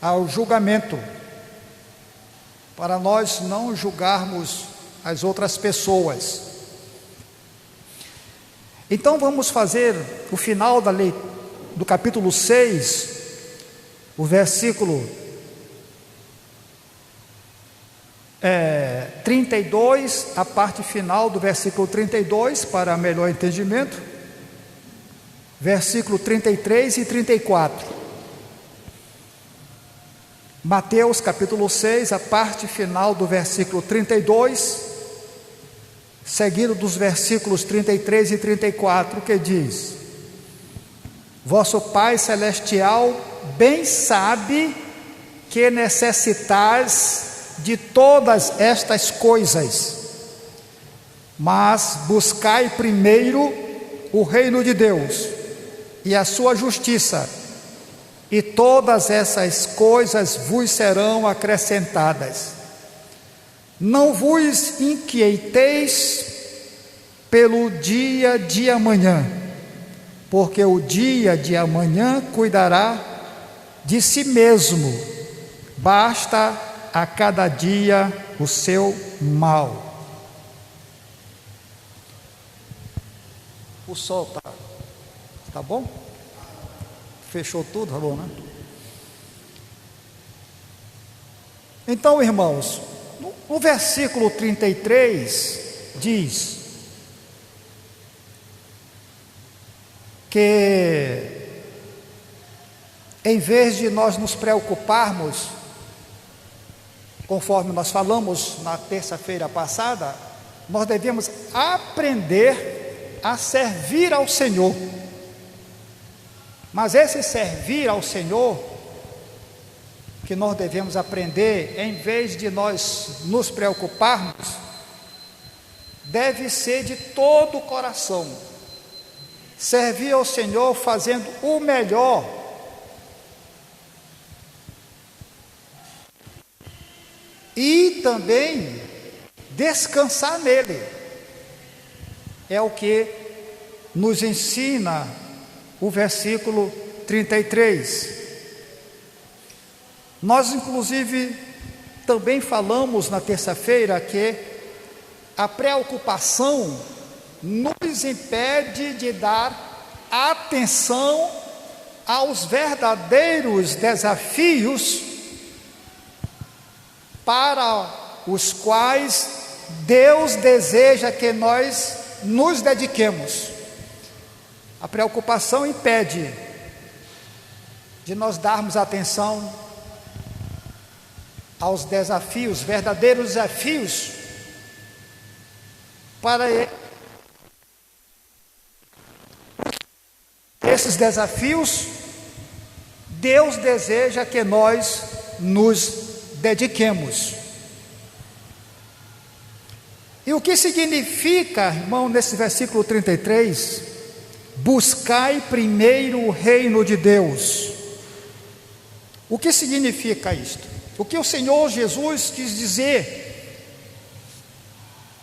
ao julgamento, para nós não julgarmos as outras pessoas. Então vamos fazer o final do capítulo 6, o versículo 32, a parte final do versículo 32, para melhor entendimento, versículo 33 e 34. Mateus capítulo 6, a parte final do versículo 32, seguido dos versículos 33 e 34, que diz: Vosso Pai Celestial bem sabe que necessitais de todas estas coisas, mas buscai primeiro o reino de Deus e a sua justiça, e todas essas coisas vos serão acrescentadas. Não vos inquieteis pelo dia de amanhã, porque o dia de amanhã cuidará de si mesmo, basta a cada dia o seu mal. O sol tá bom? Fechou tudo, tá bom, né? Então, irmãos, no versículo 33 diz que em vez de nós nos preocuparmos, conforme nós falamos na terça-feira passada, nós devemos aprender a servir ao Senhor. Mas esse servir ao Senhor, que nós devemos aprender, em vez de nós nos preocuparmos, deve ser de todo o coração. Servir ao Senhor fazendo o melhor, e também descansar nele. É o que nos ensina o versículo 33. Nós inclusive também falamos na terça-feira que a preocupação nos impede de dar atenção aos verdadeiros desafios para os quais Deus deseja que nós nos dediquemos. A preocupação impede de nós darmos atenção aos desafios, verdadeiros desafios, para esses desafios, Deus deseja que nós nos dediquemos. E o que significa, irmão, nesse versículo 33, buscai primeiro o reino de Deus? O que significa isto? O que o Senhor Jesus quis dizer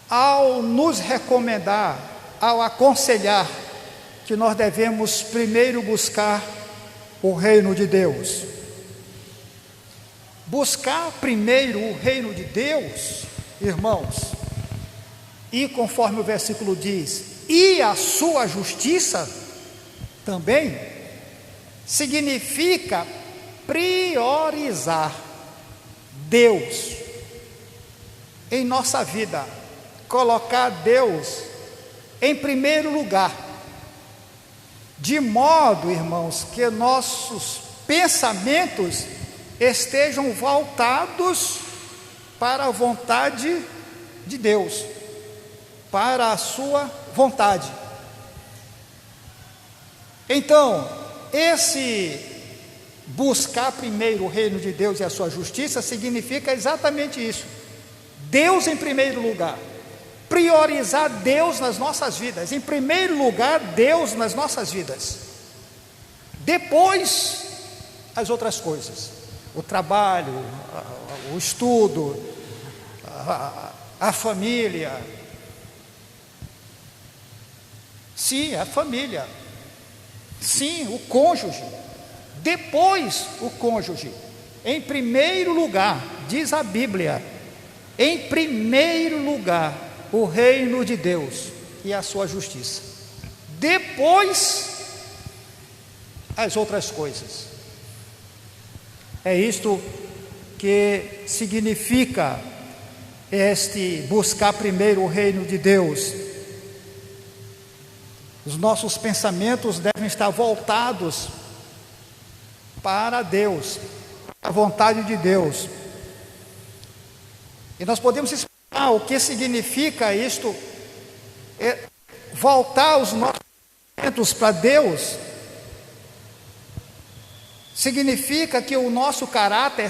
ao nos recomendar, ao aconselhar que nós devemos primeiro buscar o reino de Deus? Buscar primeiro o reino de Deus, irmãos, e conforme o versículo diz, e a sua justiça também, significa priorizar Deus em nossa vida, colocar Deus em primeiro lugar, de modo, irmãos, que nossos pensamentos estejam voltados para a vontade de Deus, para a sua vontade. Então, esse buscar primeiro o reino de Deus e a sua justiça significa exatamente isso: Deus em primeiro lugar, priorizar Deus nas nossas vidas, em primeiro lugar Deus nas nossas vidas, depois as outras coisas, o trabalho, o estudo, a família. Sim, a família. Sim, o cônjuge. Depois o cônjuge. Em primeiro lugar, diz a Bíblia, em primeiro lugar, o reino de Deus e a sua justiça. Depois, as outras coisas. É isto que significa este buscar primeiro o reino de Deus. Os nossos pensamentos devem estar voltados para Deus, a vontade de Deus. E nós podemos explicar o que significa isto, voltar os nossos pensamentos para Deus. Significa que o nosso caráter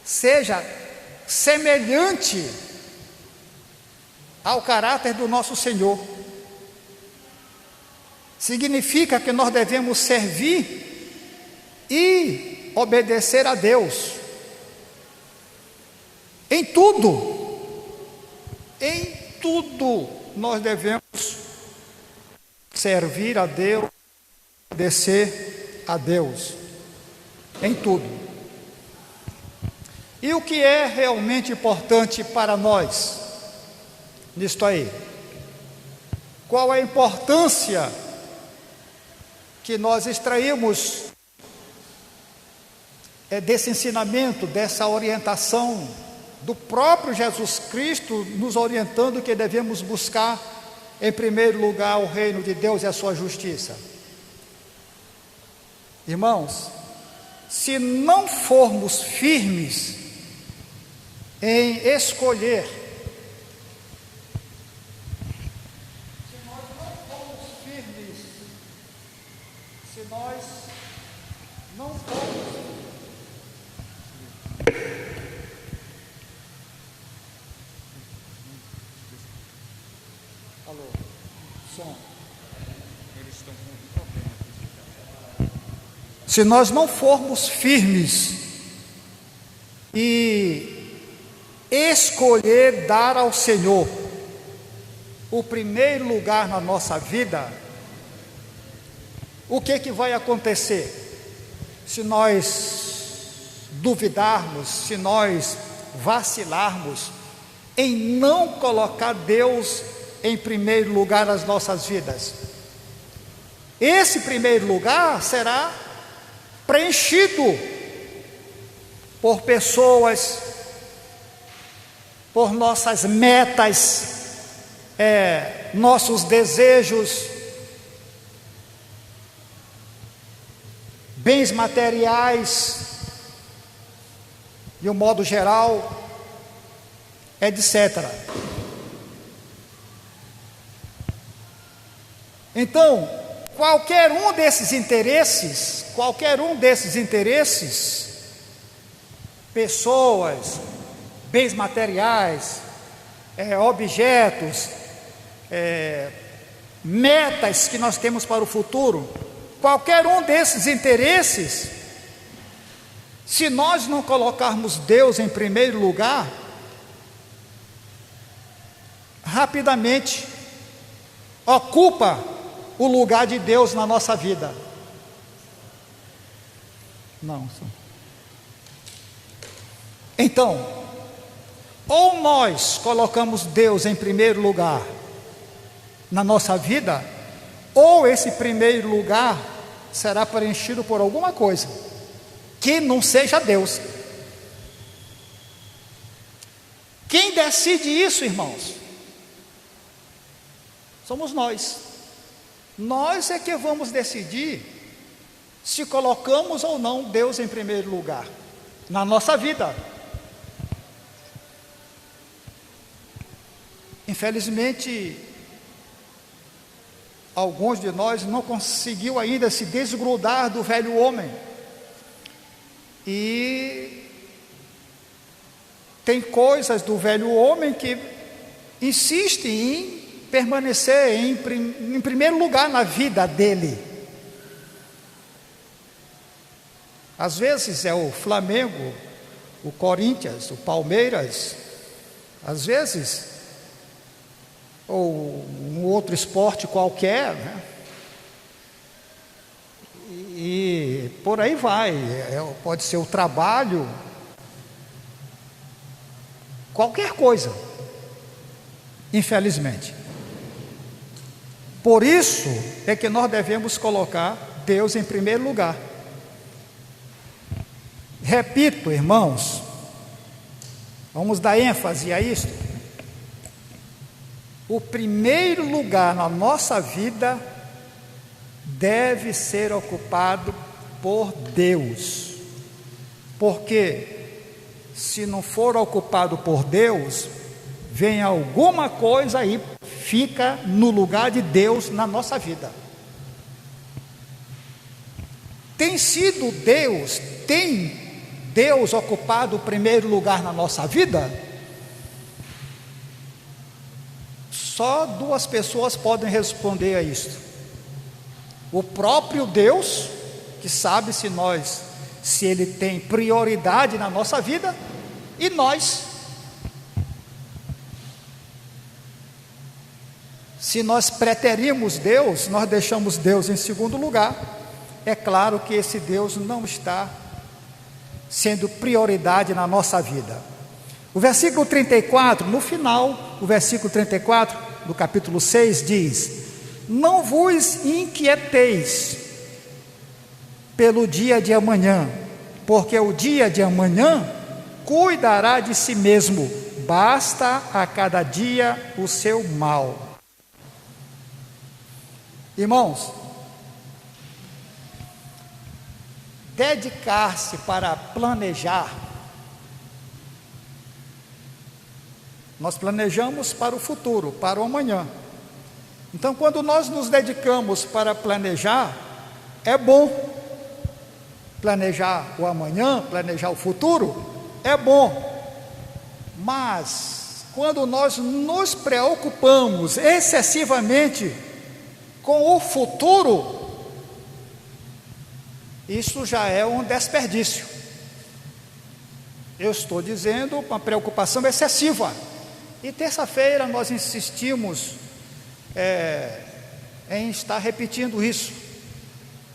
seja semelhante ao caráter do nosso Senhor. Significa que nós devemos servir e obedecer a Deus em tudo nós devemos servir a Deus, obedecer a Deus, em tudo. E o que é realmente importante para nós nisto aí? Qual a importância que nós extraímos desse ensinamento, dessa orientação do próprio Jesus Cristo, nos orientando que devemos buscar em primeiro lugar o reino de Deus e a sua justiça? Irmãos, se não formos firmes em escolher, se nós não formos firmes, se nós não formos, alô, som, eles estão com um problema aqui. Se nós não formos firmes e escolher dar ao Senhor o primeiro lugar na nossa vida, o que vai acontecer? Se nós duvidarmos, se nós vacilarmos em não colocar Deus em primeiro lugar nas nossas vidas, esse primeiro lugar será preenchido por pessoas, por nossas metas, nossos desejos, bens materiais, de um modo geral, etc. Então, qualquer um desses interesses, pessoas, bens materiais, objetos, metas que nós temos para o futuro, qualquer um desses interesses, se nós não colocarmos Deus em primeiro lugar, rapidamente ocupa o lugar de Deus na nossa vida. Então, ou nós colocamos Deus em primeiro lugar na nossa vida, ou esse primeiro lugar será preenchido por alguma coisa que não seja Deus. Quem decide isso, irmãos? Somos nós. Nós é que vamos decidir se colocamos ou não Deus em primeiro lugar na nossa vida. Infelizmente, alguns de nós não conseguiu ainda se desgrudar do velho homem e tem coisas do velho homem que insistem em permanecer em primeiro lugar na vida dele. Às vezes é o Flamengo, o Corinthians, o Palmeiras, às vezes, ou um outro esporte qualquer, né? E e por aí vai. Pode ser o trabalho, qualquer coisa, infelizmente. Por isso é que nós devemos colocar Deus em primeiro lugar. Repito, irmãos, vamos dar ênfase a isto. O primeiro lugar na nossa vida deve ser ocupado por Deus, porque se não for ocupado por Deus, vem alguma coisa aí, fica no lugar de Deus na nossa vida. Tem Deus ocupado o primeiro lugar na nossa vida? Só duas pessoas podem responder a isso: o próprio Deus, que sabe se Ele tem prioridade na nossa vida, e nós. Se nós preterimos Deus, nós deixamos Deus em segundo lugar, é claro que esse Deus não está sendo prioridade na nossa vida. O versículo 34, no final, o versículo 34 do capítulo 6 diz: não vos inquieteis pelo dia de amanhã, porque o dia de amanhã cuidará de si mesmo, basta a cada dia o seu mal. Irmãos, dedicar-se para planejar, nós planejamos para o futuro, para o amanhã. Então, quando nós nos dedicamos para planejar, é bom. Planejar o amanhã, planejar o futuro, é bom. Mas, quando nós nos preocupamos excessivamente com o futuro, isso já é um desperdício. Eu estou dizendo uma preocupação excessiva. E terça-feira nós insistimos em estar repetindo isso,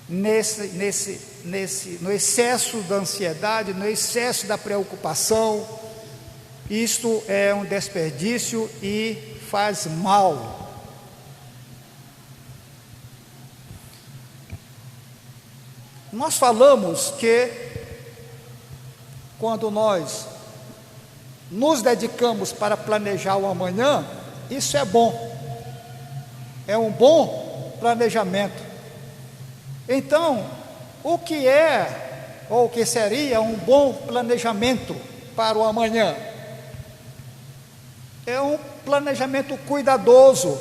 no excesso da ansiedade, no excesso da preocupação. Isto é um desperdício e faz mal. Nós falamos que quando nós nos dedicamos para planejar o amanhã, isso é bom, é um bom planejamento. Então, o que é, ou o que seria um bom planejamento para o amanhã? É um planejamento cuidadoso,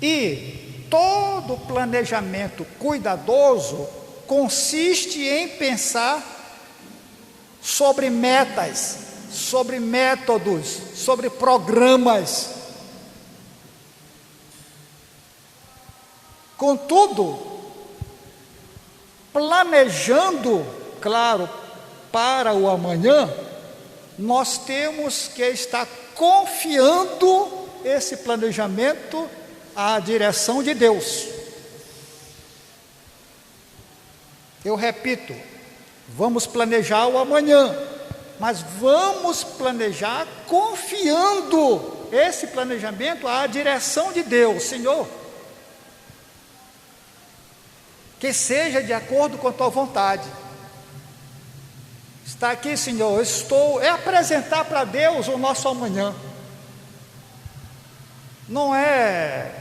e todo planejamento cuidadoso consiste em pensar sobre metas, sobre métodos, sobre programas. Contudo, planejando, claro, para o amanhã, nós temos que estar confiando esse planejamento à direção de Deus. Eu repito, vamos planejar o amanhã, mas vamos planejar confiando esse planejamento à direção de Deus. Senhor, que seja de acordo com a tua vontade. Está aqui, Senhor, é apresentar para Deus o nosso amanhã. Não é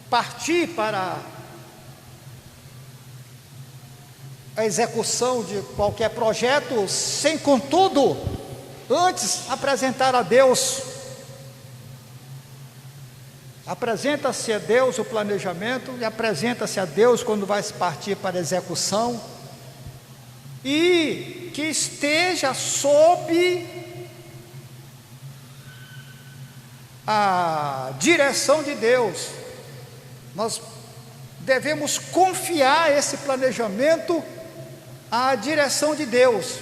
partir para a execução de qualquer projeto sem, contudo, antes apresentar a Deus. Apresenta-se a Deus o planejamento e apresenta-se a Deus quando vai se partir para a execução, e que esteja sob a direção de Deus. Nós devemos confiar esse planejamento à direção de Deus.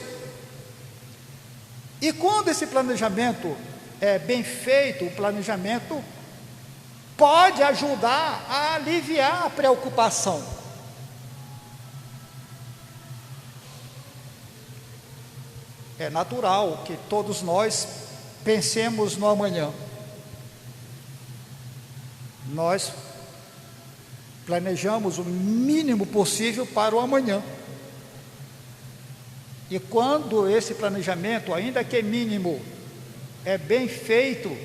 E quando esse planejamento é bem feito, o planejamento pode ajudar a aliviar a preocupação. É natural que todos nós pensemos no amanhã. Nós planejamos o mínimo possível para o amanhã. E quando esse planejamento, ainda que mínimo, é bem feito,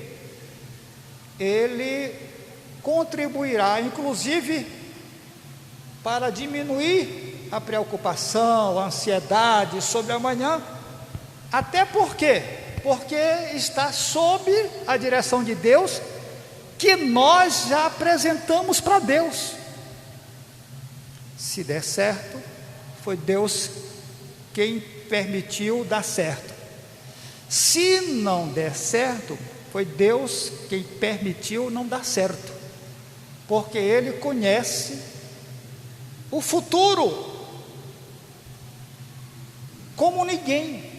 ele contribuirá, inclusive, para diminuir a preocupação, a ansiedade sobre amanhã. Até porque está sob a direção de Deus, que nós já apresentamos para Deus. Se der certo, foi Deus quem permitiu dar certo. Se não der certo, foi Deus quem permitiu não dar certo, porque Ele conhece o futuro como ninguém.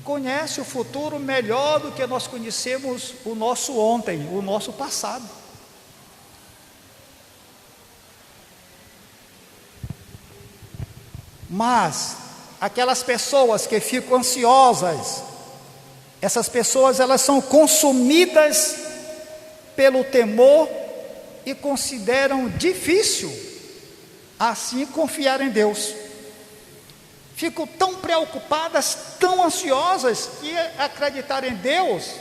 Conhece o futuro melhor do que nós conhecemos o nosso ontem, o nosso passado. Mas aquelas pessoas que ficam ansiosas, essas pessoas elas são consumidas pelo temor e consideram difícil assim confiar em Deus. Ficam tão preocupadas, tão ansiosas, que acreditar em Deus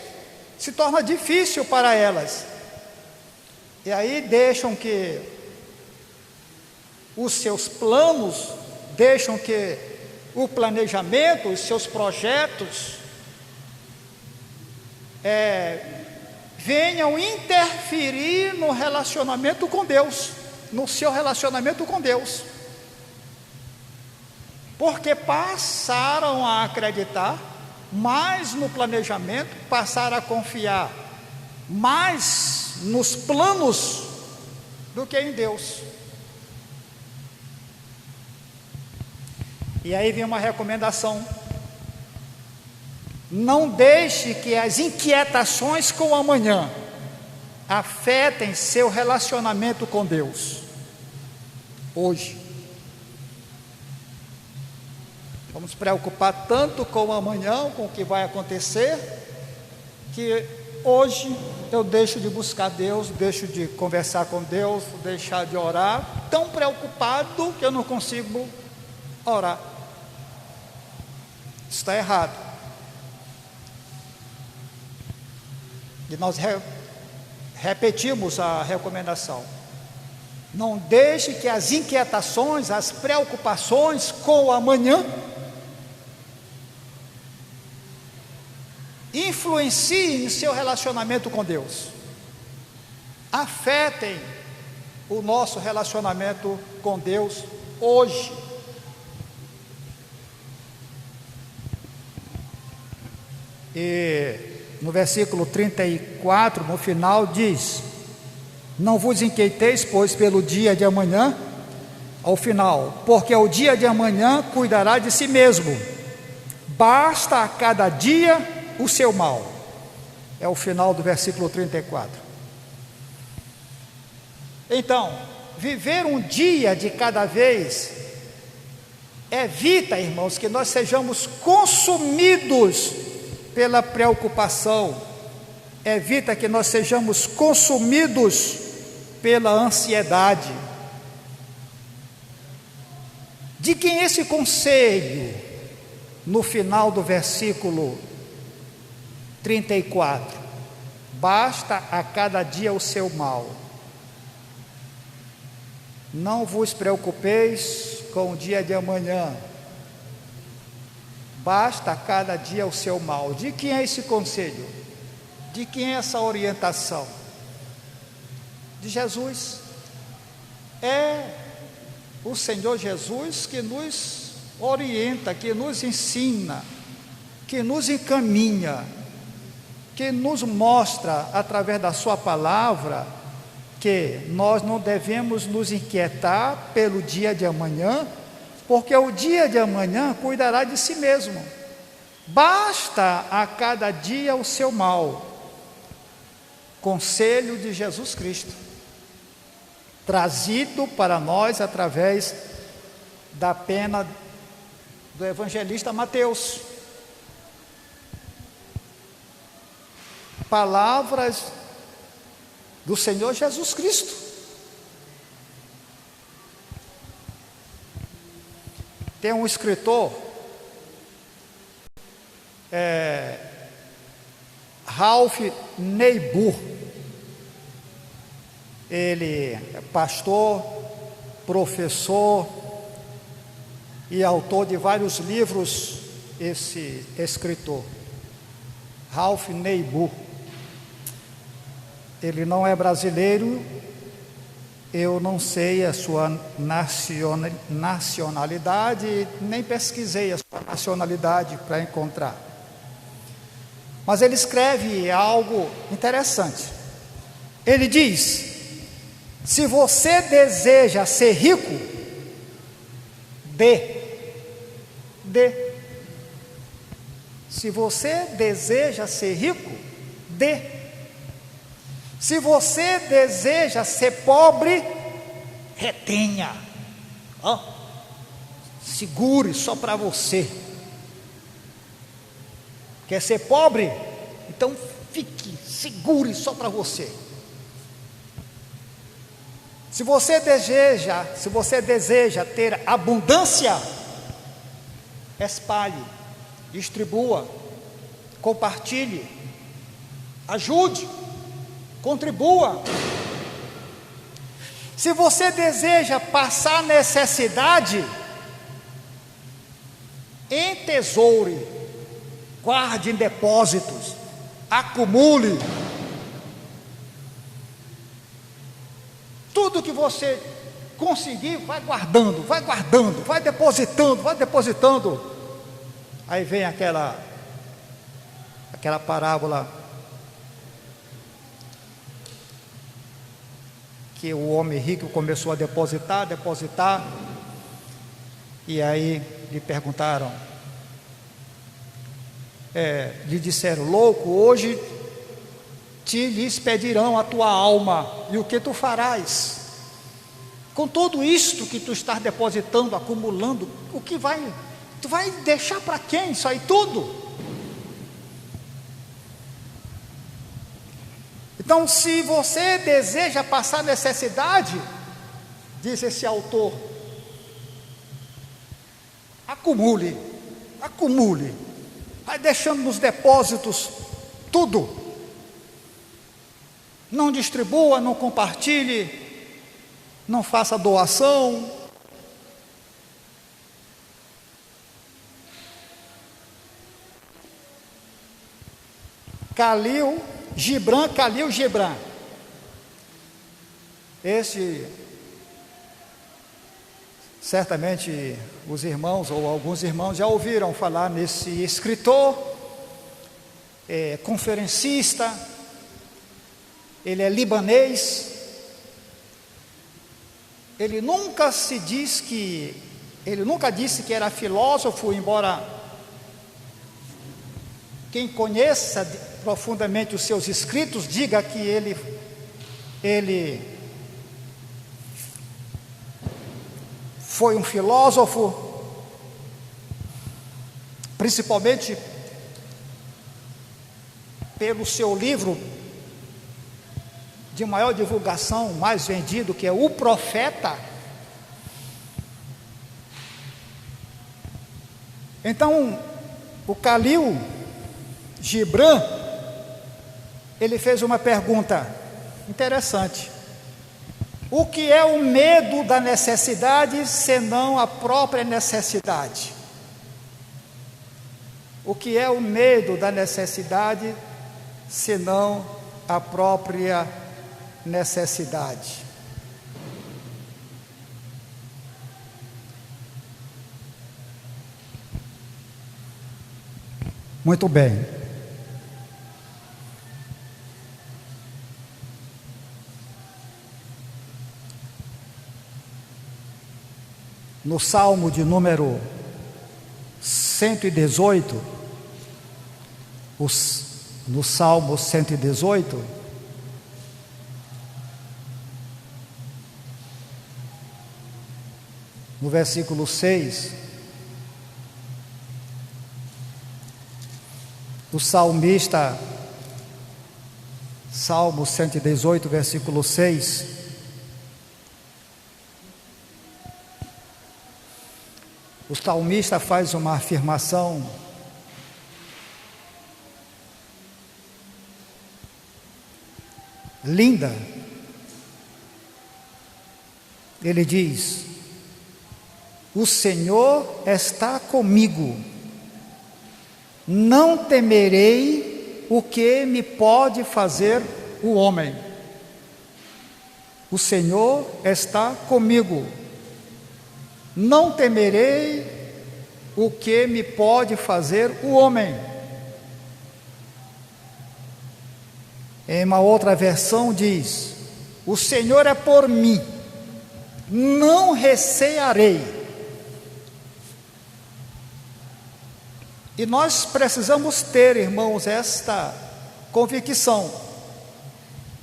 se torna difícil para elas. E aí deixam que os seus planos, deixam que o planejamento, os seus projetos venham interferir no relacionamento com Deus, no seu relacionamento com Deus. Porque passaram a acreditar mais no planejamento, passaram a confiar mais nos planos do que em Deus. E aí vem uma recomendação: não deixe que as inquietações com o amanhã afetem seu relacionamento com Deus hoje. Vamos preocupar tanto com o amanhã, com o que vai acontecer, que hoje eu deixo de buscar Deus, deixo de conversar com Deus, deixar de orar, tão preocupado que eu não consigo orar. Está errado. E nós repetimos a recomendação: não deixe que as inquietações, as preocupações com o amanhã influenciem o seu relacionamento com Deus, afetem o nosso relacionamento com Deus hoje. E no versículo 34, no final, diz: não vos inquieteis, pois, pelo dia de amanhã, ao final, porque o dia de amanhã cuidará de si mesmo, basta a cada dia o seu mal. É o final do versículo 34. Então, viver um dia de cada vez evita, irmãos, que nós sejamos consumidos pela preocupação, evita que nós sejamos consumidos pela ansiedade. De quem é esse conselho no final do versículo 34? Basta a cada dia o seu mal. Não vos preocupeis com o dia de amanhã, basta a cada dia o seu mal. De quem é esse conselho? De quem é essa orientação? De Jesus. É o Senhor Jesus que nos orienta, que nos ensina, que nos encaminha, que nos mostra através da sua palavra que nós não devemos nos inquietar pelo dia de amanhã, porque o dia de amanhã cuidará de si mesmo. Basta a cada dia o seu mal. Conselho de Jesus Cristo, trazido para nós através da pena do evangelista Mateus. palavras do Senhor Jesus Cristo. Tem um escritor, Ralph Niebuhr. Ele é pastor, professor e autor de vários livros, esse escritor, Ralph Niebuhr. Ele não é brasileiro, eu não sei a sua nacionalidade, nem pesquisei a sua nacionalidade para encontrar. Mas ele escreve algo interessante. Ele diz: se você deseja ser rico, dê. Se você deseja ser rico, dê. Se você deseja ser pobre, retenha. Segure só para você. Quer ser pobre? Então segure só para você. Se você deseja ter abundância, espalhe, distribua, compartilhe, ajude, contribua. Se você deseja passar necessidade, entesoure, guarde em depósitos, acumule. Tudo que você conseguir, vai guardando, vai depositando. Aí vem aquela parábola que o homem rico começou a depositar, e aí lhe perguntaram, lhe disseram: louco, hoje lhes pedirão a tua alma, e o que tu farás? Com tudo isto que tu estás depositando, acumulando, tu vai deixar para quem isso aí tudo? Então, se você deseja passar necessidade, diz esse autor, acumule, vai deixando nos depósitos tudo. Não distribua, não compartilhe, não faça doação. Khalil Gibran. Esse, certamente os irmãos ou alguns irmãos já ouviram falar nesse escritor, conferencista. Ele é libanês. Ele nunca disse que era filósofo, embora quem conheça profundamente os seus escritos diga que ele foi um filósofo, principalmente pelo seu livro de maior divulgação, mais vendido, que é O Profeta. Então, o Khalil Gibran, ele fez uma pergunta interessante: o que é o medo da necessidade, senão a própria necessidade? O que é o medo da necessidade, senão a própria necessidade? Muito bem. No Salmo de número 118, no Salmo 118, no versículo 6, o salmista Salmo 118, versículo 6. O salmista faz uma afirmação linda. Ele diz: o Senhor está comigo, não temerei o que me pode fazer o homem. O Senhor está comigo, não temerei o que me pode fazer o homem. Em uma outra versão diz: o Senhor é por mim, não recearei. E nós precisamos ter, irmãos, esta convicção,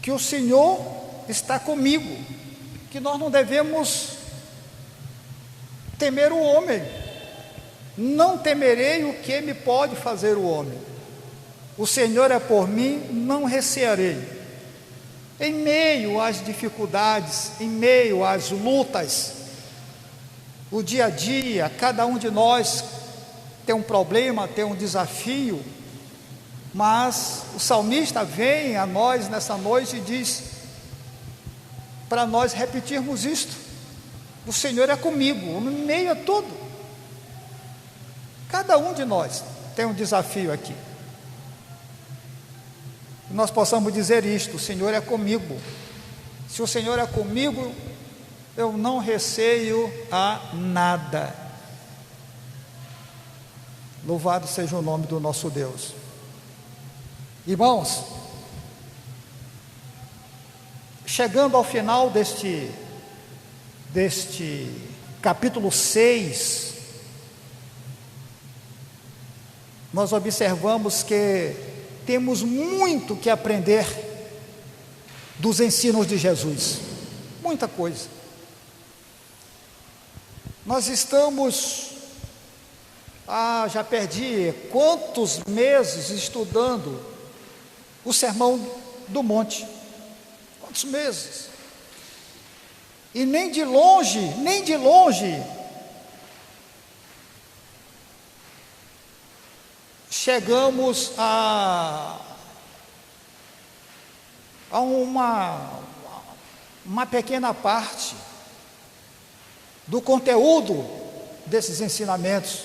que o Senhor está comigo, que nós não devemos temer o homem. Não temerei o que me pode fazer o homem. O Senhor é por mim, não recearei. Em meio às dificuldades, em meio às lutas, o dia a dia, cada um de nós tem um problema, tem um desafio, mas o salmista vem a nós nessa noite e diz para nós repetirmos isto: o Senhor é comigo, no meio a tudo. Cada um de nós tem um desafio aqui. Nós possamos dizer isto: o Senhor é comigo. Se o Senhor é comigo, eu não receio a nada. Louvado seja o nome do nosso Deus. Irmãos, chegando ao final deste capítulo 6, nós observamos que temos muito que aprender dos ensinos de Jesus, muita coisa. Nós estamos, já perdi quantos meses estudando o Sermão do Monte, quantos meses, e nem de longe, chegamos a uma pequena parte do conteúdo desses ensinamentos,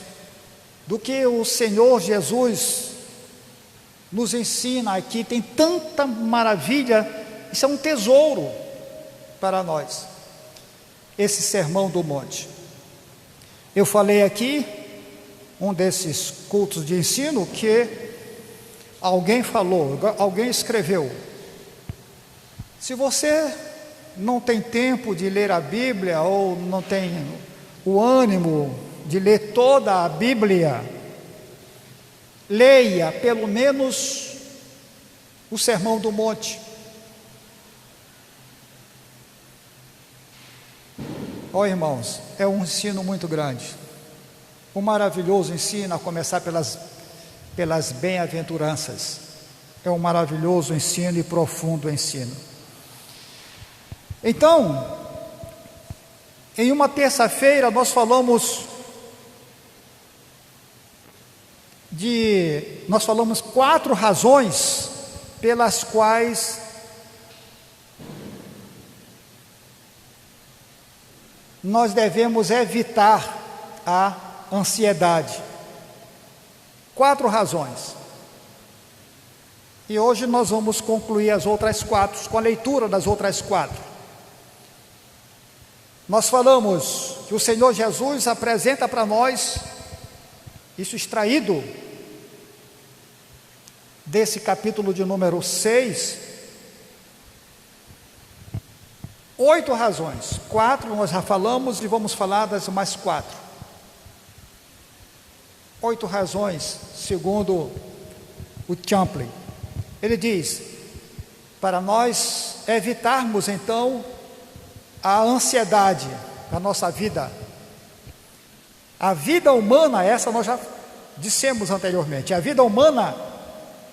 do que o Senhor Jesus nos ensina aqui. Tem tanta maravilha, isso é um tesouro para nós, esse Sermão do Monte. Eu falei aqui, um desses cultos de ensino, que alguém falou, alguém escreveu: se você não tem tempo de ler a Bíblia, ou não tem o ânimo de ler toda a Bíblia, leia pelo menos o Sermão do Monte. Irmãos, é um ensino muito grande, um maravilhoso ensino, a começar pelas bem-aventuranças. É um maravilhoso ensino e profundo ensino. Então, em uma terça-feira nós falamos nós falamos 4 razões pelas quais nós devemos evitar a ansiedade. 4 razões. E hoje nós vamos concluir as outras 4, com a leitura das outras 4. Nós falamos que o Senhor Jesus apresenta para nós, isso extraído desse capítulo de número 6, 8 razões. 4 nós já falamos e vamos falar das mais 4. 8 razões, segundo o Champlin. Ele diz, para nós evitarmos então a ansiedade na nossa vida. A vida humana, essa nós já dissemos anteriormente, a vida humana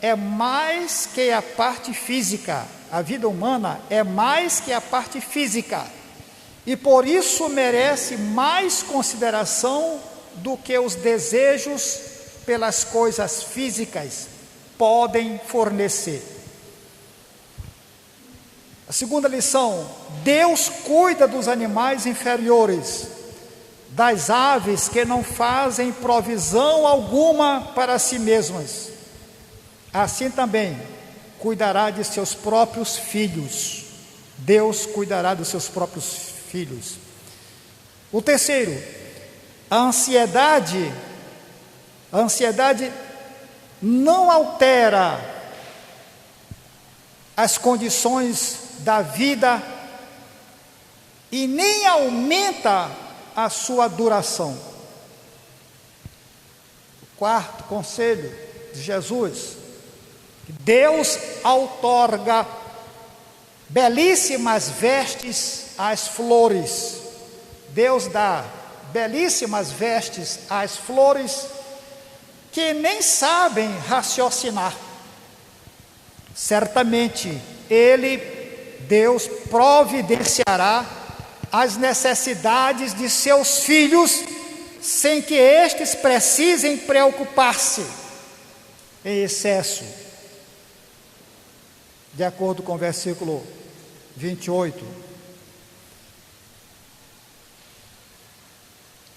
é mais que a parte física, a vida humana é mais que a parte física, e por isso merece mais consideração do que os desejos pelas coisas físicas podem fornecer. A segunda lição: Deus cuida dos animais inferiores, das aves que não fazem provisão alguma para si mesmas. Assim também cuidará de seus próprios filhos. Deus cuidará dos seus próprios filhos. O terceiro, a ansiedade não altera as condições da vida e nem aumenta a sua duração. O quarto conselho de Jesus: Deus outorga belíssimas vestes às flores. Deus dá belíssimas vestes às flores que nem sabem raciocinar. Certamente Deus providenciará as necessidades de seus filhos, sem que estes precisem preocupar-se em excesso. De acordo com o versículo 28.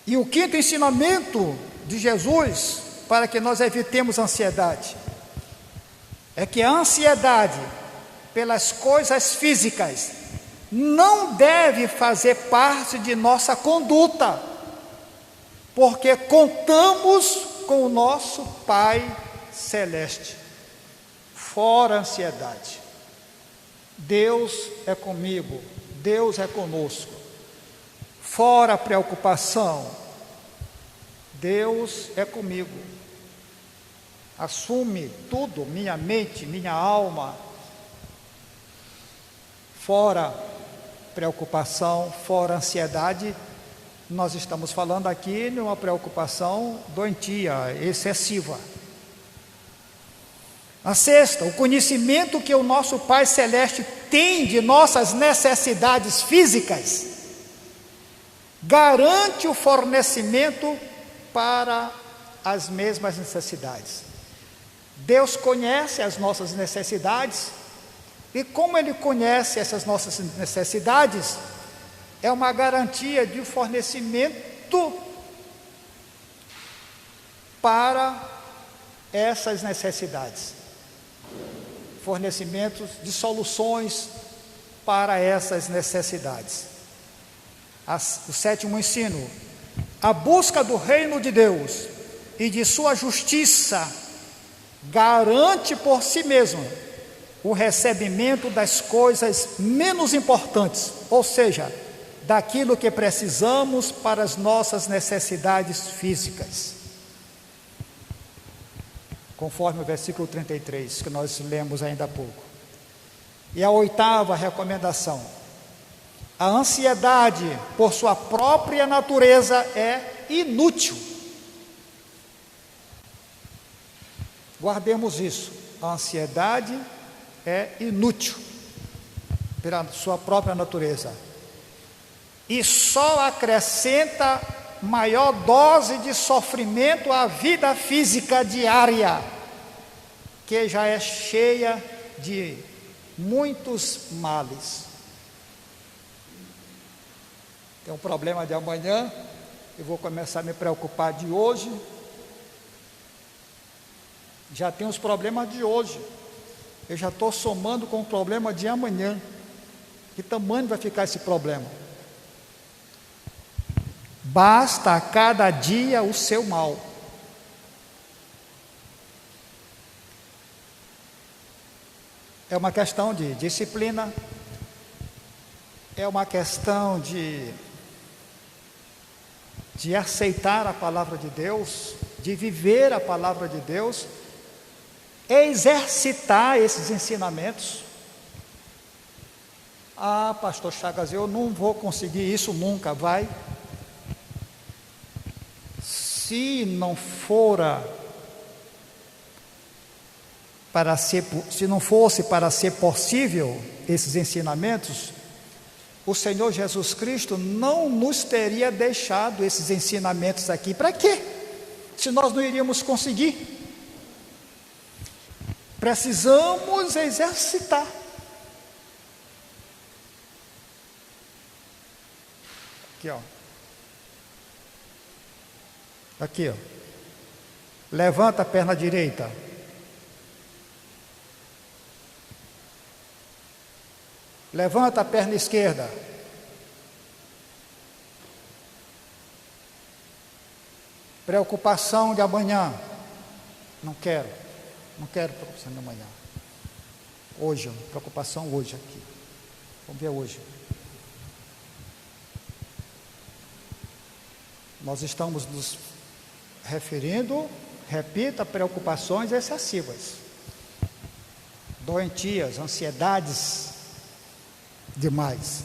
E o quinto ensinamento de Jesus, para que nós evitemos a ansiedade, é que a ansiedade pelas coisas físicas não deve fazer parte de nossa conduta, porque contamos com o nosso Pai Celeste. Fora a ansiedade. Deus é comigo, Deus é conosco. Fora a preocupação, Deus é comigo. Assume tudo, minha mente, minha alma. Fora preocupação, fora ansiedade, nós estamos falando aqui de uma preocupação doentia, excessiva. A sexta, o conhecimento que o nosso Pai Celeste tem de nossas necessidades físicas garante o fornecimento para as mesmas necessidades. Deus conhece as nossas necessidades, e como Ele conhece essas nossas necessidades, é uma garantia de fornecimento para essas necessidades. Fornecimentos de soluções para essas necessidades. O sétimo ensino: a busca do reino de Deus e de sua justiça garante por si mesma o recebimento das coisas menos importantes, ou seja, daquilo que precisamos para as nossas necessidades físicas, conforme o versículo 33, que nós lemos ainda há pouco. E a oitava recomendação: a ansiedade, por sua própria natureza, é inútil. Guardemos isso: a ansiedade é inútil, pela sua própria natureza, e só acrescenta maior dose de sofrimento à vida física diária, que já é cheia de muitos males. Tem um problema de amanhã, eu vou começar a me preocupar de hoje. Já tem os problemas de hoje, eu já estou somando com o problema de amanhã. Que tamanho vai ficar esse problema? Basta a cada dia o seu mal. É uma questão de disciplina, é uma questão de aceitar a palavra de Deus, de viver a palavra de Deus, exercitar esses ensinamentos. Ah, pastor Chagas, eu não vou conseguir isso nunca. Vai. Se não fora se não fosse para ser possível esses ensinamentos, o Senhor Jesus Cristo não nos teria deixado esses ensinamentos aqui. Para quê? Se nós não iríamos conseguir. Precisamos exercitar. Aqui, ó. Aqui, ó. Levanta a perna direita. Levanta a perna esquerda. Preocupação de amanhã. Não quero preocupação de amanhã. Hoje, preocupação hoje aqui. Vamos ver hoje. Nós estamos nos referindo, repita, preocupações excessivas. Doentias, ansiedades demais.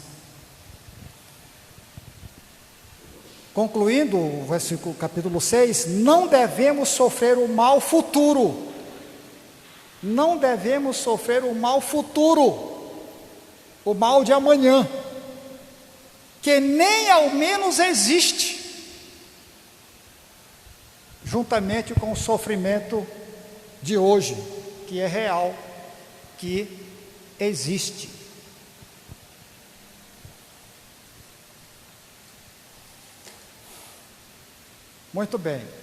Concluindo o versículo capítulo 6, não devemos sofrer o mal futuro. Não devemos sofrer o mal futuro, o mal de amanhã, que nem ao menos existe, juntamente com o sofrimento de hoje, que é real, que existe. Muito bem.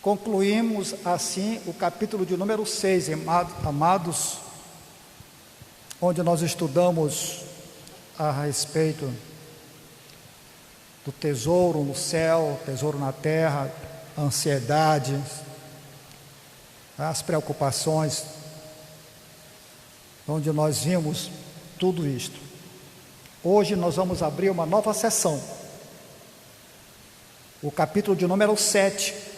Concluímos assim o capítulo de número 6, amados, onde nós estudamos a respeito do tesouro no céu, tesouro na terra, ansiedade, as preocupações, onde nós vimos tudo isto. Hoje nós vamos abrir uma nova sessão, o capítulo de número 7.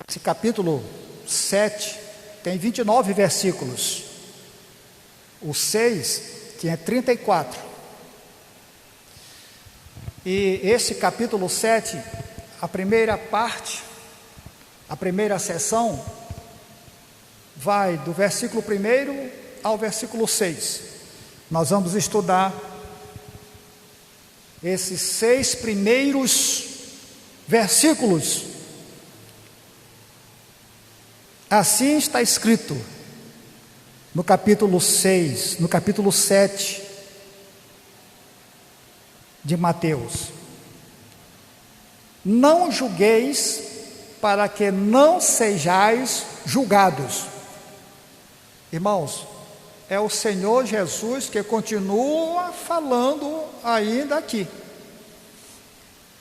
Esse capítulo 7 tem 29 versículos. O 6 tinha 34. E esse capítulo 7, a primeira parte, a primeira sessão, vai do versículo 1 ao versículo 6. Nós vamos estudar esses 6 primeiros versículos. Assim está escrito no capítulo 6, no capítulo 7 de Mateus: não julgueis para que não sejais julgados. Irmãos, é o Senhor Jesus que continua falando ainda aqui.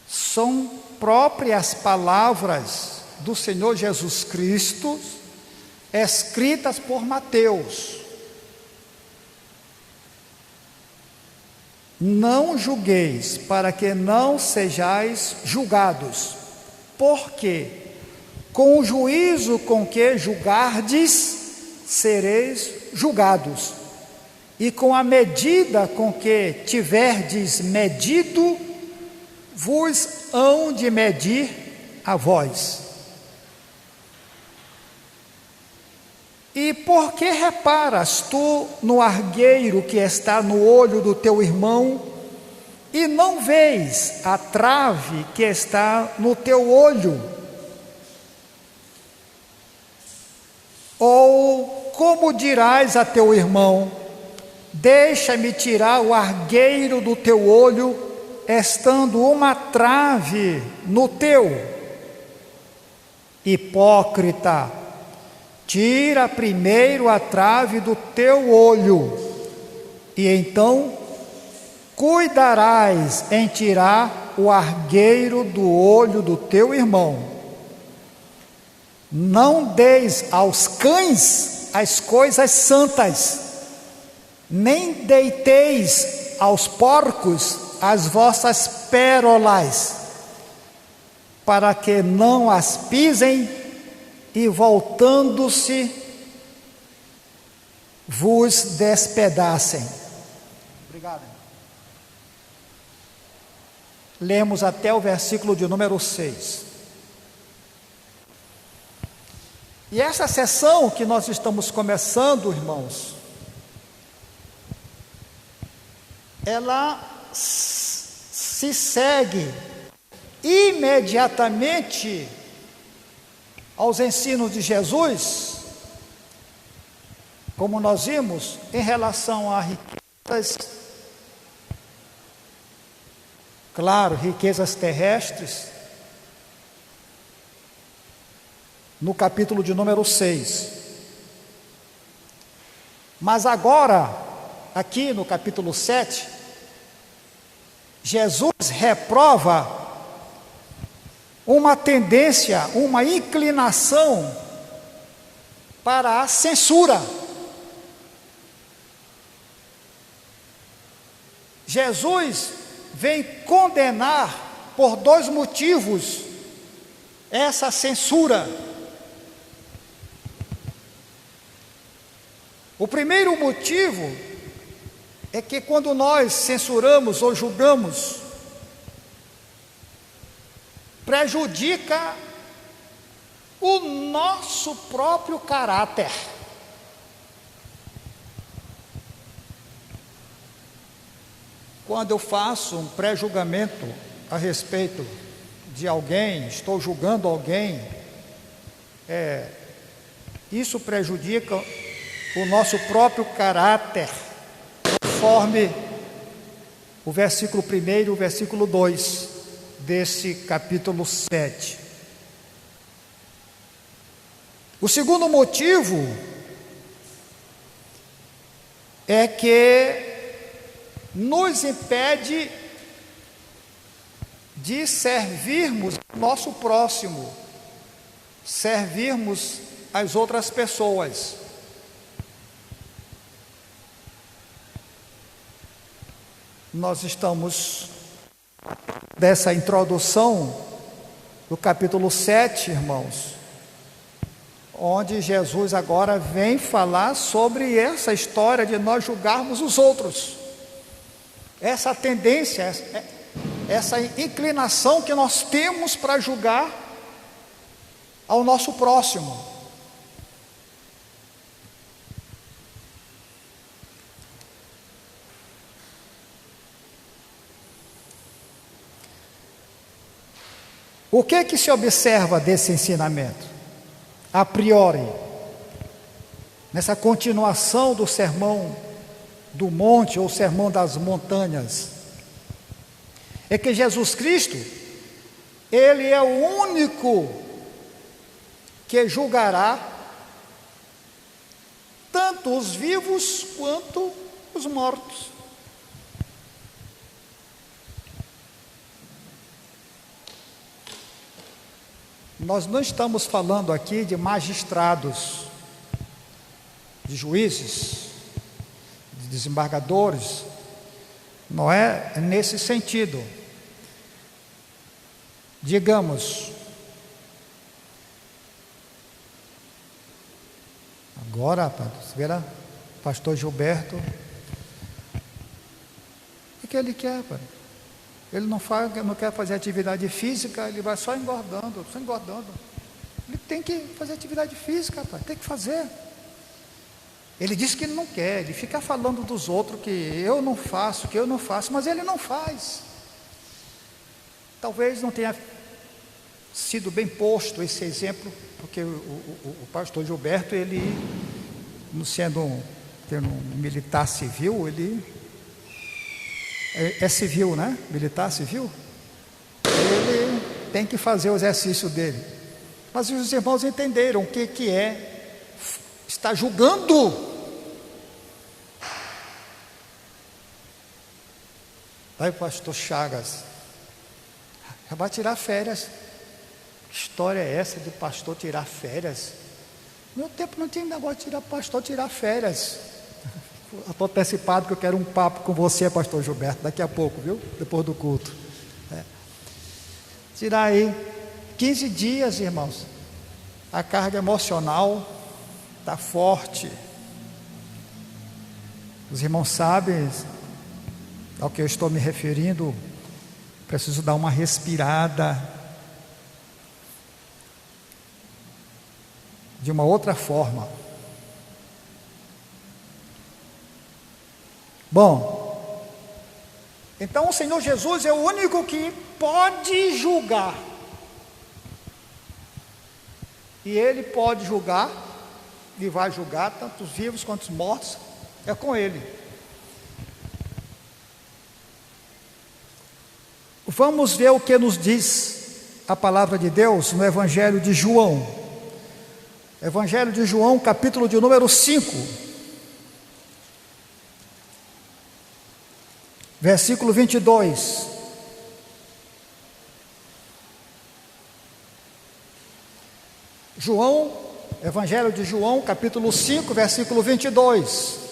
São próprias palavras do Senhor Jesus Cristo, escritas por Mateus. Não julgueis para que não sejais julgados, porque com o juízo com que julgardes, sereis julgados, e com a medida com que tiverdes medido, vos hão de medir a vós. E por que reparas tu no argueiro que está no olho do teu irmão, e não vês a trave que está no teu olho? Ou como dirás a teu irmão: deixa-me tirar o argueiro do teu olho, estando uma trave no teu? Hipócrita, tira primeiro a trave do teu olho, e então cuidarás em tirar o argueiro do olho do teu irmão. Não deis aos cães as coisas santas, nem deiteis aos porcos as vossas pérolas, para que não as pisem e voltando-se vos despedacem. Obrigado. Lemos até o versículo de número 6. E essa sessão que nós estamos começando, irmãos, ela se segue imediatamente aos ensinos de Jesus, como nós vimos, em relação a riquezas, claro, riquezas terrestres, no capítulo de número 6. Mas agora, aqui no capítulo 7, Jesus reprova uma tendência, uma inclinação para a censura. Jesus vem condenar por 2 motivos essa censura. O primeiro motivo é que quando nós censuramos ou julgamos, prejudica o nosso próprio caráter. Quando eu faço um pré-julgamento a respeito de alguém, estou julgando alguém, isso prejudica o nosso próprio caráter, conforme o versículo 1 e o versículo 2 desse capítulo 7. O segundo motivo é que nos impede de servirmos nosso próximo, servirmos as outras pessoas. Nós estamos dessa introdução do capítulo 7, irmãos, onde Jesus agora vem falar sobre essa história de nós julgarmos os outros, essa tendência, essa inclinação que nós temos para julgar ao nosso próximo. O que é que se observa desse ensinamento? A priori, nessa continuação do sermão do monte ou sermão das montanhas, é que Jesus Cristo, Ele é o único que julgará tanto os vivos quanto os mortos. Nós não estamos falando aqui de magistrados, de juízes, de desembargadores, não é nesse sentido. Digamos, agora, você verá, pastor Gilberto, o que ele quer, pai? Ele não quer fazer atividade física, ele vai só engordando. Ele tem que fazer atividade física, pai, tem que fazer. Ele diz que ele não quer, ele fica falando dos outros que eu não faço, mas ele não faz. Talvez não tenha sido bem posto esse exemplo, porque o pastor Gilberto, ele, sendo um militar civil, ele é civil, né? Militar civil. Ele tem que fazer o exercício dele. Mas os irmãos entenderam o que é estar julgando. Aí o pastor Chagas vai tirar férias. Que história é essa de pastor tirar férias? No meu tempo não tinha negócio de pastor tirar férias. Estou antecipado que eu quero um papo com você, pastor Gilberto, daqui a pouco, viu? Depois do culto. Tirar aí 15 dias, irmãos. A carga emocional está forte. Os irmãos sabem ao que eu estou me referindo. Preciso dar uma respirada. de uma outra forma. Bom, então o Senhor Jesus é o único que pode julgar. E Ele pode julgar, e vai julgar tanto os vivos quanto os mortos, é com Ele. Vamos ver o que nos diz a palavra de Deus no Evangelho de João. Evangelho de João, capítulo de número 5, versículo 22. João, Evangelho de João, capítulo 5, versículo 22.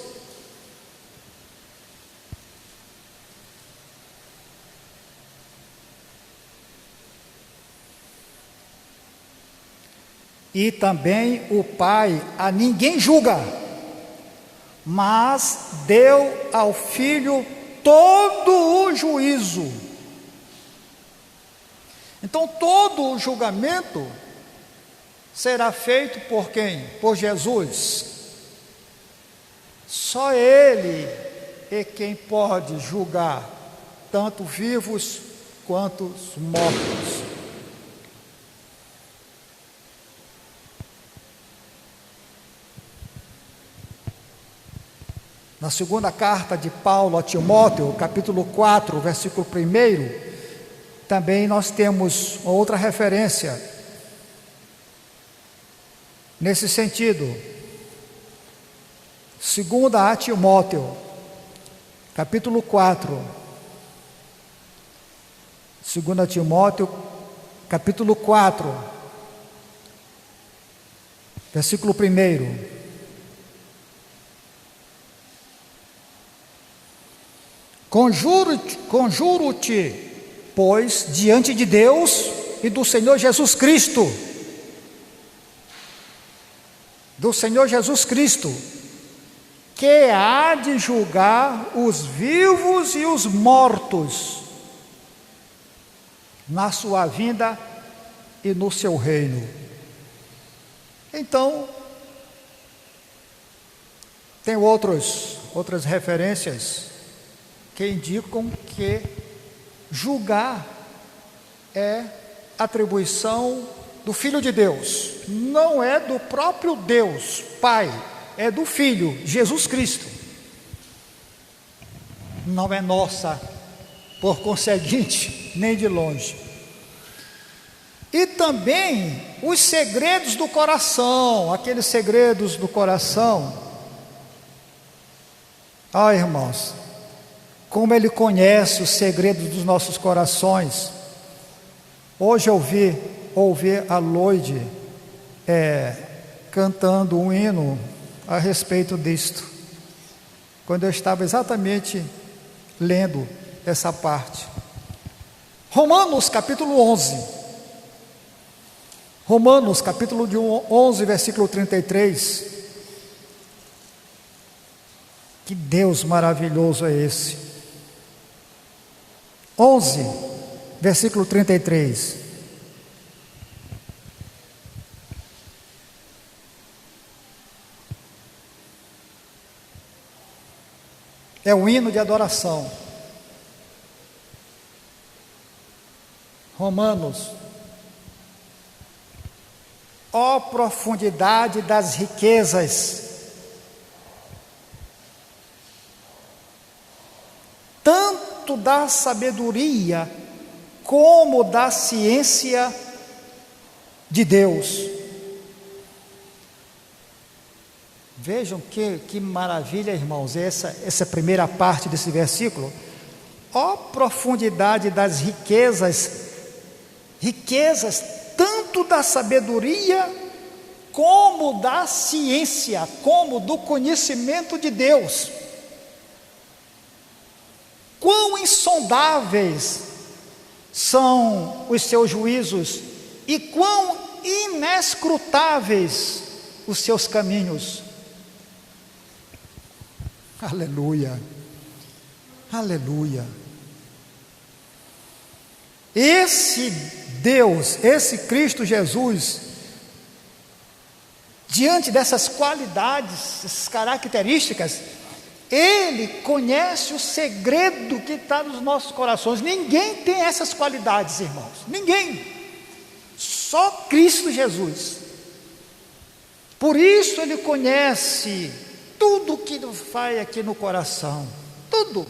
E também o Pai a ninguém julga, mas deu ao Filho todo o juízo. Então todo o julgamento será feito por quem? Por Jesus. Só Ele é quem pode julgar tanto vivos quanto os mortos. Na segunda carta de Paulo a Timóteo, capítulo 4, versículo 1, também nós temos outra referência nesse sentido. Segunda a Timóteo, capítulo 4. Segunda Timóteo, capítulo 4, versículo 1. Conjuro-te, pois, diante de Deus e do Senhor Jesus Cristo, que há de julgar os vivos e os mortos na sua vinda e no seu reino. Então, tem outras referências que indicam que julgar é atribuição do Filho de Deus, não é do próprio Deus Pai, é do Filho, Jesus Cristo. Não é nossa, por conseguinte, nem de longe. E também os segredos do coração, aqueles segredos do coração. Irmãos, como Ele conhece os segredos dos nossos corações. Hoje eu ouvi a Loide cantando um hino a respeito disto, quando eu estava exatamente lendo essa parte. Romanos capítulo 11. Romanos capítulo 11, versículo 33. Que Deus maravilhoso é esse! 11, versículo 33. É um hino de adoração. Romanos. Ó profundidade das riquezas, tanto da sabedoria como da ciência de Deus. Vejam que maravilha, irmãos, essa primeira parte desse versículo. Ó profundidade das riquezas tanto da sabedoria como da ciência, como do conhecimento de Deus. Quão insondáveis são os seus juízos e quão inescrutáveis os seus caminhos. Aleluia, aleluia. Esse Deus, esse Cristo Jesus, diante dessas qualidades, essas características, Ele conhece o segredo que está nos nossos corações. Ninguém tem essas qualidades, irmãos, ninguém, só Cristo Jesus. Por isso Ele conhece tudo que vai aqui no coração, tudo.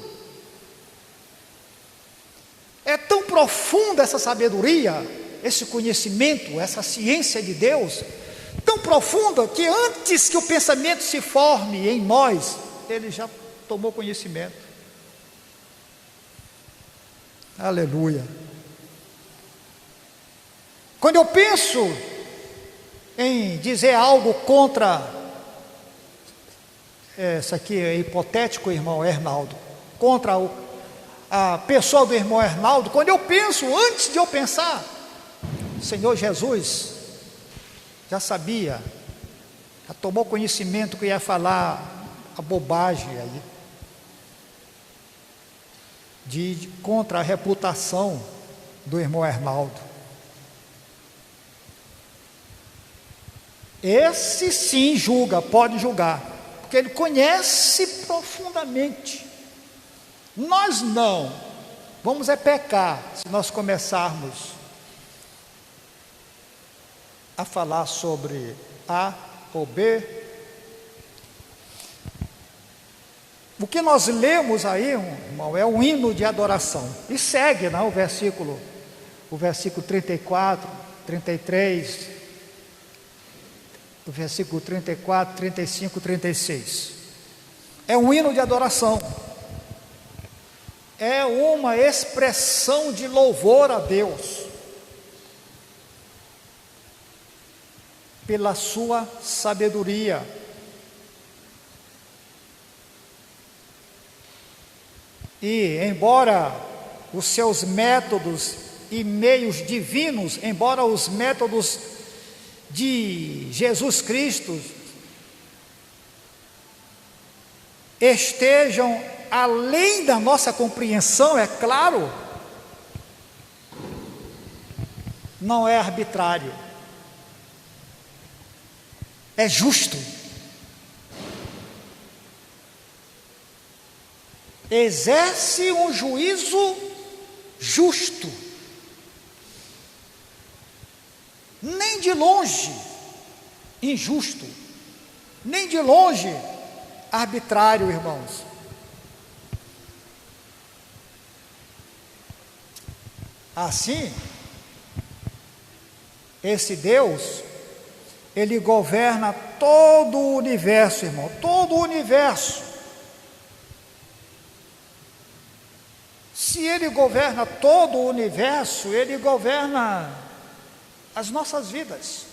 É tão profunda essa sabedoria, esse conhecimento, essa ciência de Deus, tão profunda que antes que o pensamento se forme em nós, Ele já tomou conhecimento. Aleluia. Quando eu penso em dizer algo contra, isso aqui é hipotético, irmão Hernaldo, contra a pessoa do irmão Hernaldo, quando eu penso, antes de eu pensar, o Senhor Jesus já sabia, já tomou conhecimento que ia falar a bobagem aí, contra a reputação do irmão Hernaldo. Esse sim julga, pode julgar, porque ele conhece profundamente. Nós não, vamos pecar se nós começarmos a falar sobre A ou B. O que nós lemos aí, irmão, é um hino de adoração, e segue, não, o versículo 34, 33, o versículo 34, 35, 36, é um hino de adoração, é uma expressão de louvor a Deus, pela sua sabedoria. E embora os seus métodos e meios divinos, embora os métodos de Jesus Cristo estejam além da nossa compreensão, é claro, não é arbitrário, é justo, exerce um juízo justo, nem de longe injusto, nem de longe arbitrário, irmãos. Assim, esse Deus, Ele governa todo o universo, irmão, todo o universo. Se Ele governa todo o universo, Ele governa as nossas vidas,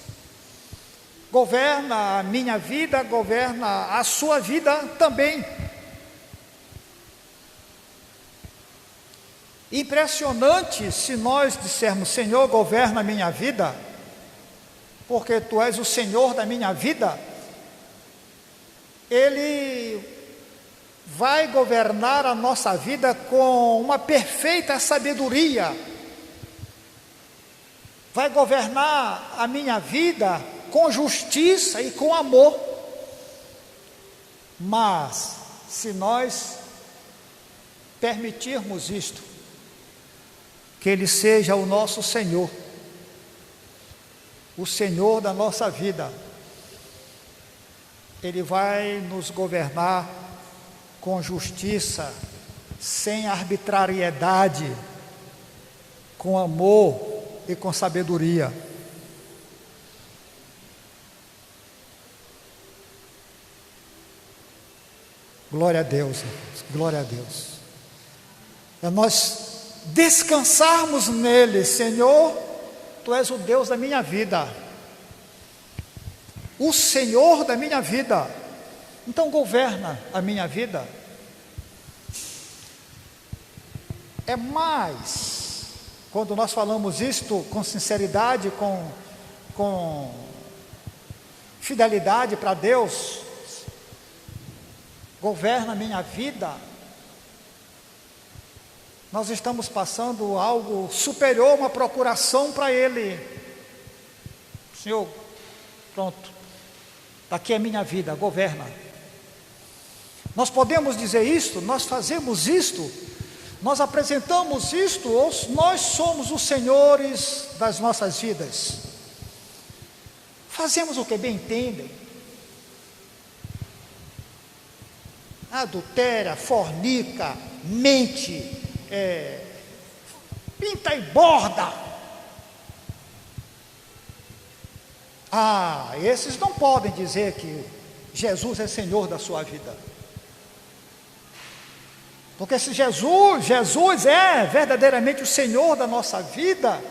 governa a minha vida, governa a sua vida também. Impressionante se nós dissermos: Senhor, governa a minha vida, porque Tu és o Senhor da minha vida. Ele vai governar a nossa vida com uma perfeita sabedoria, vai governar a minha vida com justiça e com amor. Mas se nós permitirmos isto, que Ele seja o nosso Senhor, o Senhor da nossa vida, Ele vai nos governar com justiça, sem arbitrariedade, com amor e com sabedoria. Glória a Deus, glória a Deus. É nós descansarmos nele. Senhor, Tu és o Deus da minha vida, o Senhor da minha vida, então governa a minha vida. É mais, quando nós falamos isto com sinceridade, com fidelidade para Deus, governa a minha vida, nós estamos passando algo superior, uma procuração para Ele. Senhor, pronto, aqui é minha vida, governa. Nós podemos dizer isto, nós fazemos isto, nós apresentamos isto, ou nós somos os senhores das nossas vidas. Fazemos o que bem entendem. Adultera, fornica, mente, pinta e borda. Esses não podem dizer que Jesus é Senhor da sua vida. Porque se Jesus é verdadeiramente o Senhor da nossa vida,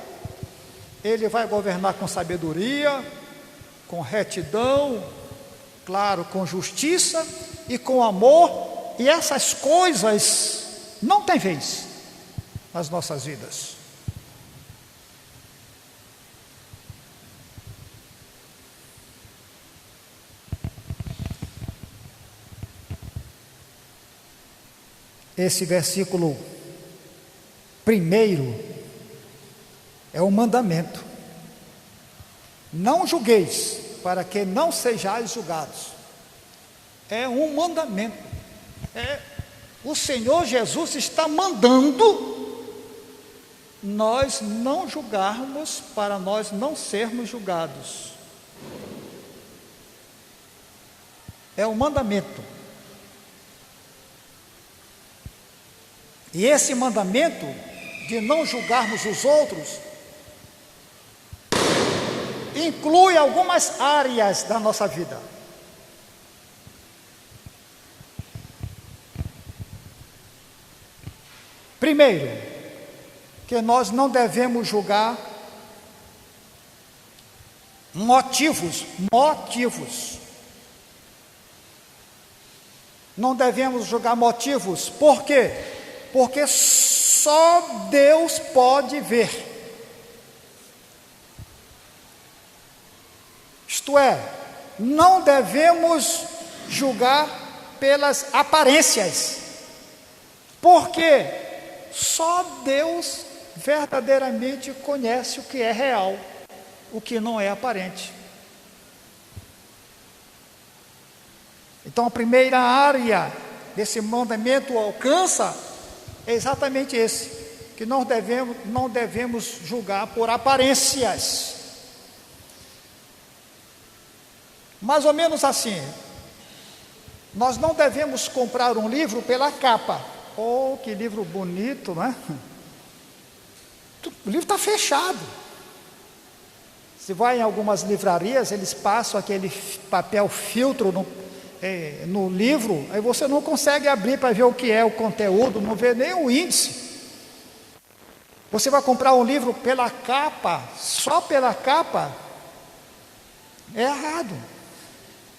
Ele vai governar com sabedoria, com retidão, claro, com justiça e com amor, e essas coisas não têm vez nas nossas vidas. Esse versículo primeiro é um mandamento: não julgueis, para que não sejais julgados. É um mandamento. O Senhor Jesus está mandando nós não julgarmos, para nós não sermos julgados. É um mandamento. E esse mandamento de não julgarmos os outros inclui algumas áreas da nossa vida. Primeiro, que nós não devemos julgar motivos. Não devemos julgar motivos. Por quê? Porque só Deus pode ver. Isto é, não devemos julgar pelas aparências, porque só Deus verdadeiramente conhece o que é real, o que não é aparente. Então a primeira área desse mandamento alcança é exatamente esse, que não devemos julgar por aparências. Mais ou menos assim, nós não devemos comprar um livro pela capa. Oh, que livro bonito, não é? O livro está fechado. Se vai em algumas livrarias, eles passam aquele papel filtro no livro, aí você não consegue abrir para ver o que é o conteúdo, não vê nem o índice. Você vai comprar um livro pela capa, só pela capa, é errado.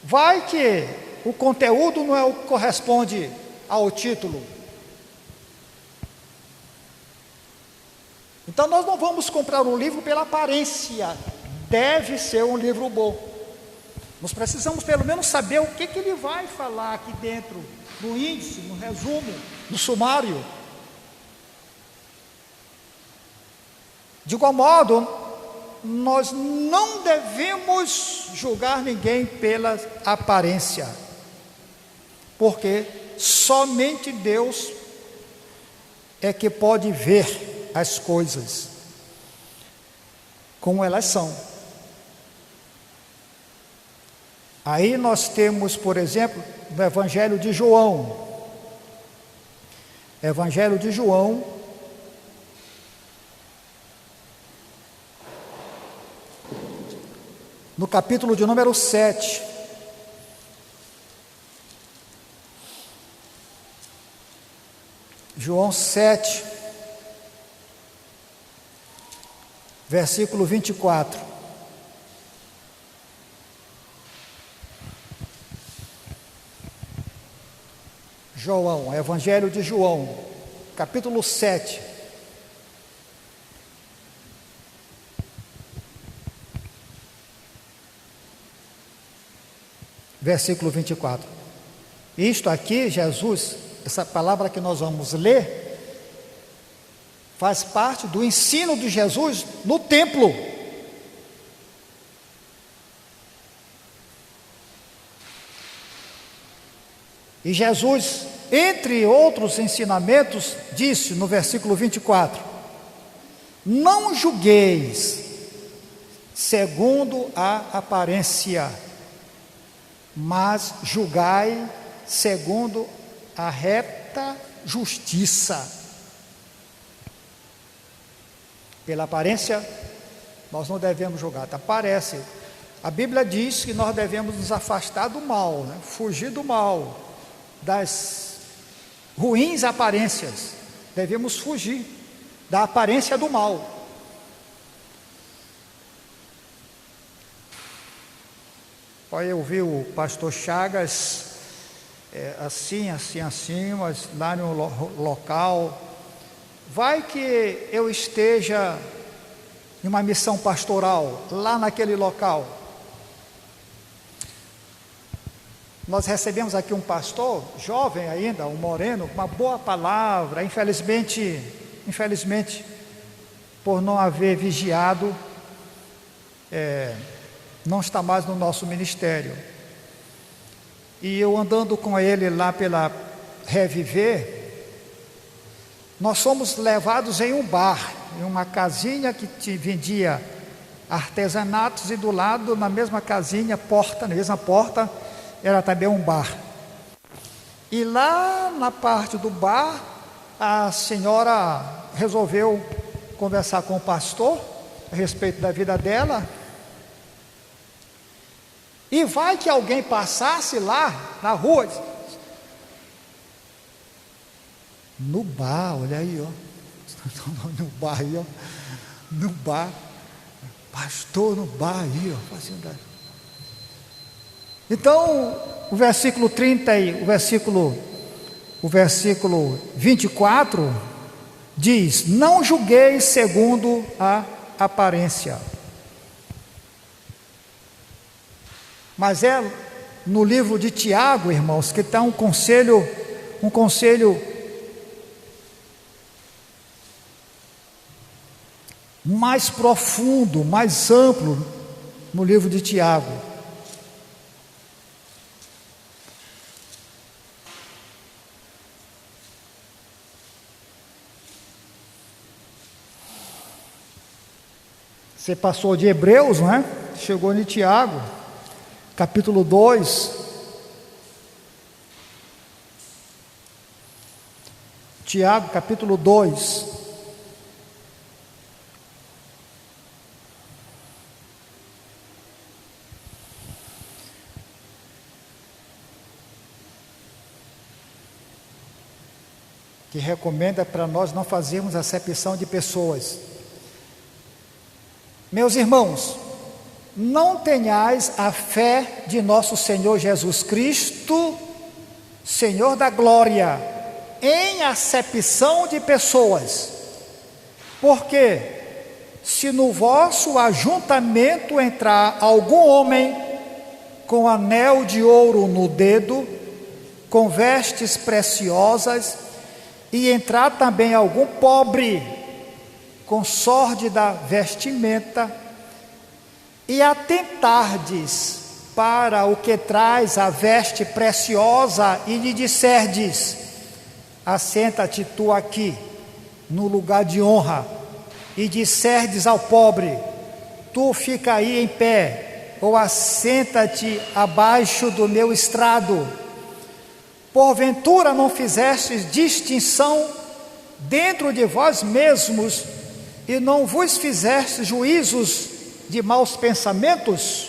Vai que o conteúdo não é o que corresponde ao título. Então nós não vamos comprar um livro pela aparência, deve ser um livro bom. Nós precisamos pelo menos saber o que ele vai falar aqui dentro, no índice, no resumo, no sumário. De igual modo, nós não devemos julgar ninguém pela aparência, porque somente Deus é que pode ver as coisas como elas são. Aí nós temos, por exemplo, no Evangelho de João. Evangelho de João, no capítulo de número 7. João 7, versículo 24. João, Evangelho de João, capítulo 7. Versículo 24. Isto aqui, Jesus, essa palavra que nós vamos ler, faz parte do ensino de Jesus no templo. E Jesus, entre outros ensinamentos, disse no versículo 24: não julgueis segundo a aparência, mas julgai segundo a reta justiça. Pela aparência, nós não devemos julgar, tá? Parece. A Bíblia diz que nós devemos nos afastar do mal, né? Fugir do mal, das ruins aparências. Devemos fugir da aparência do mal. Olha, eu vi o pastor Chagas assim, mas lá no local. Vai que eu esteja em uma missão pastoral lá naquele local. Nós recebemos aqui um pastor, jovem ainda, um moreno, uma boa palavra. Infelizmente, por não haver vigiado, não está mais no nosso ministério. E eu andando com ele lá pela Reviver, nós fomos levados em um bar, em uma casinha que vendia artesanatos, e do lado, na mesma casinha, na mesma porta, era também um bar. E lá na parte do bar, a senhora resolveu conversar com o pastor a respeito da vida dela. E vai que alguém passasse lá na rua, no bar, olha aí, ó, no bar aí, ó, no bar, pastor no bar aí, ó, fazendo. Então, o versículo 30 e o versículo 24 diz: não julgueis segundo a aparência. Mas é no livro de Tiago, irmãos, que está um conselho mais profundo, mais amplo, no livro de Tiago. Você passou de Hebreus, não é? Chegou em Tiago, capítulo 2. Tiago, capítulo 2. Que recomenda para nós não fazermos acepção de pessoas. Meus irmãos, não tenhais a fé de nosso Senhor Jesus Cristo, Senhor da glória, em acepção de pessoas. Porque se no vosso ajuntamento entrar algum homem com anel de ouro no dedo, com vestes preciosas, e entrar também algum pobre com sórdida vestimenta, e atentardes para o que traz a veste preciosa, e lhe disserdes: assenta-te tu aqui, no lugar de honra, e disserdes ao pobre: tu fica aí em pé, ou assenta-te abaixo do meu estrado, porventura não fizestes distinção dentro de vós mesmos, e não vos fizestes juízos de maus pensamentos?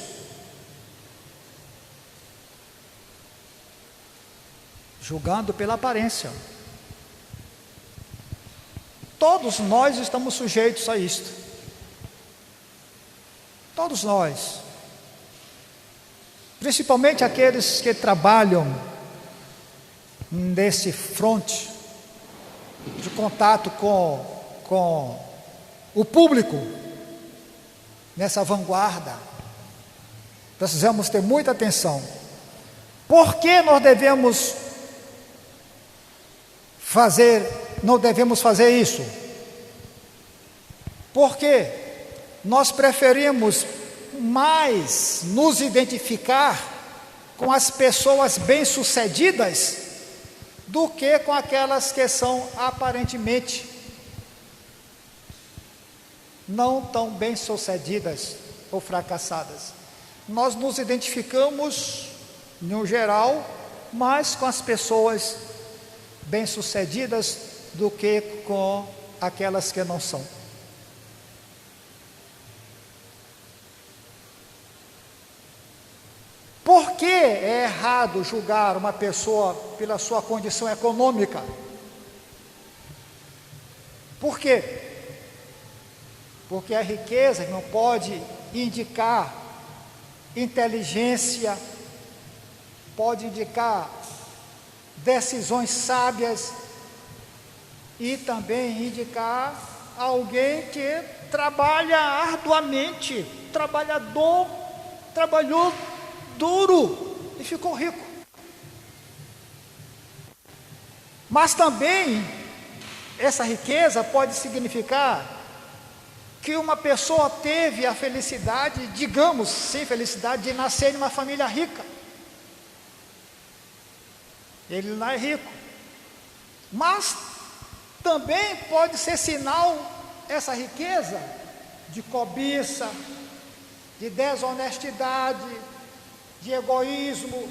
Julgando pela aparência. Todos nós estamos sujeitos a isto. Todos nós. Principalmente aqueles que trabalham nesse fronte de contato com o público, nessa vanguarda. Precisamos ter muita atenção. Por que nós não devemos fazer isso? Porque nós preferimos mais nos identificar com as pessoas bem-sucedidas do que com aquelas que são aparentemente não tão bem-sucedidas ou fracassadas. Nós nos identificamos, no geral, mais com as pessoas bem-sucedidas do que com aquelas que não são. Por que é errado julgar uma pessoa pela sua condição econômica? Por quê? Porque a riqueza não pode indicar inteligência, pode indicar decisões sábias e também indicar alguém que trabalha arduamente, trabalhou duro e ficou rico. Mas também essa riqueza pode significar que uma pessoa teve a felicidade, digamos, sim, felicidade de nascer em uma família rica. Ele não é rico, mas também pode ser sinal, essa riqueza, de cobiça, de desonestidade, de egoísmo,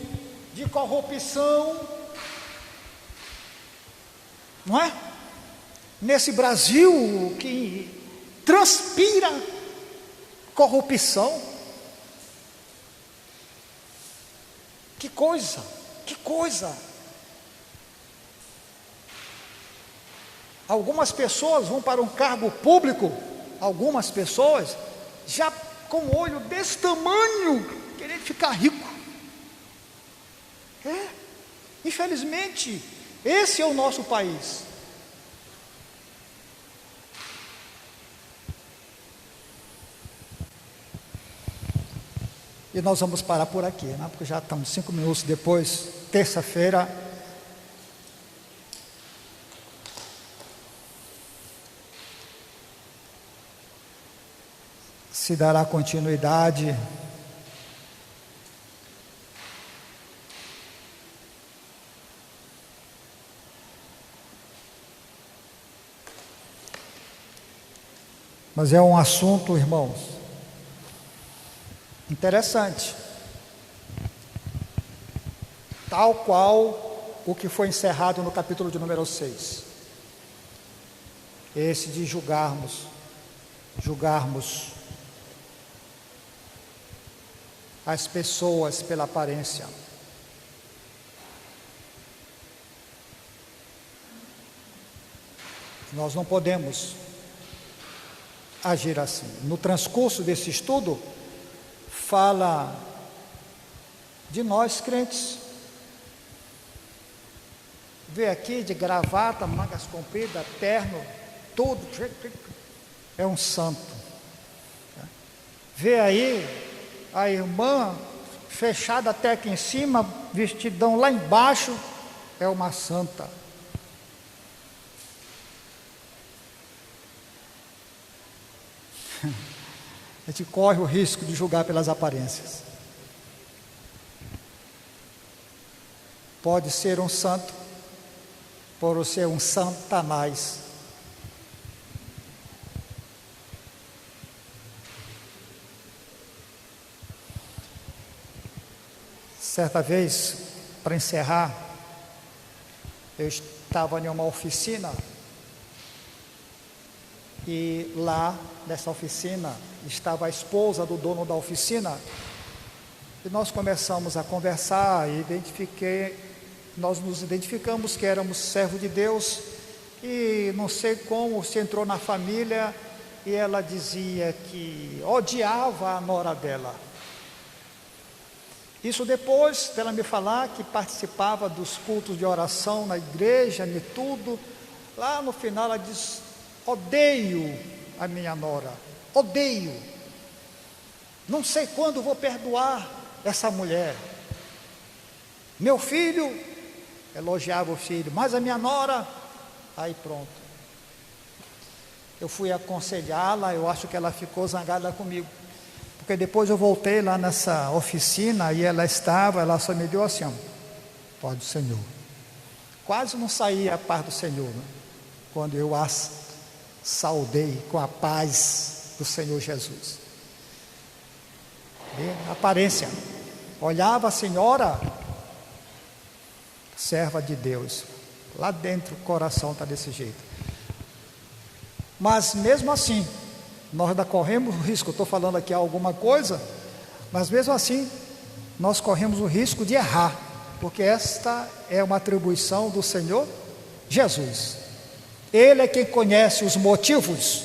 de corrupção, não é? Nesse Brasil que transpira corrupção, que coisa! Algumas pessoas vão para um cargo público, algumas pessoas já com o olho desse tamanho, querendo ficar rico. Infelizmente, esse é o nosso país. E nós vamos parar por aqui, né? Porque já estamos 5 minutos depois, terça-feira. Se dará continuidade. Mas é um assunto, irmãos, interessante, tal qual o que foi encerrado no capítulo de número 6, esse de julgarmos as pessoas pela aparência. Nós não podemos agir assim. No transcurso desse estudo, fala de nós crentes. Vê aqui de gravata, mangas compridas, terno, tudo, é um santo. Vê aí a irmã fechada até aqui em cima, vestidão lá embaixo, é uma santa. A gente corre o risco de julgar pelas aparências. Pode ser um santo, pode ser um satanás. Certa vez, para encerrar, eu estava em uma oficina e lá nessa oficina estava a esposa do dono da oficina e nós começamos a conversar e nós nos identificamos que éramos servos de Deus e não sei como se entrou na família e ela dizia que odiava a nora dela. Isso depois dela me falar que participava dos cultos de oração na igreja e tudo. Lá no final ela diz: odeio a minha nora, odeio. Não sei quando vou perdoar essa mulher. Meu filho, elogiava o filho, mas a minha nora, aí pronto. Eu fui aconselhá-la, eu acho que ela ficou zangada comigo. Porque depois eu voltei lá nessa oficina e ela só me deu assim, ó, pode, Senhor. quase não saía a paz do Senhor, né? Quando eu as saudei com a paz do Senhor Jesus. E a aparência, olhava a senhora, serva de Deus, lá dentro o coração está desse jeito. Mas mesmo assim, nós ainda corremos o risco, estou falando aqui alguma coisa, mas mesmo assim, nós corremos o risco de errar, porque esta é uma atribuição do Senhor Jesus. Ele é quem conhece os motivos,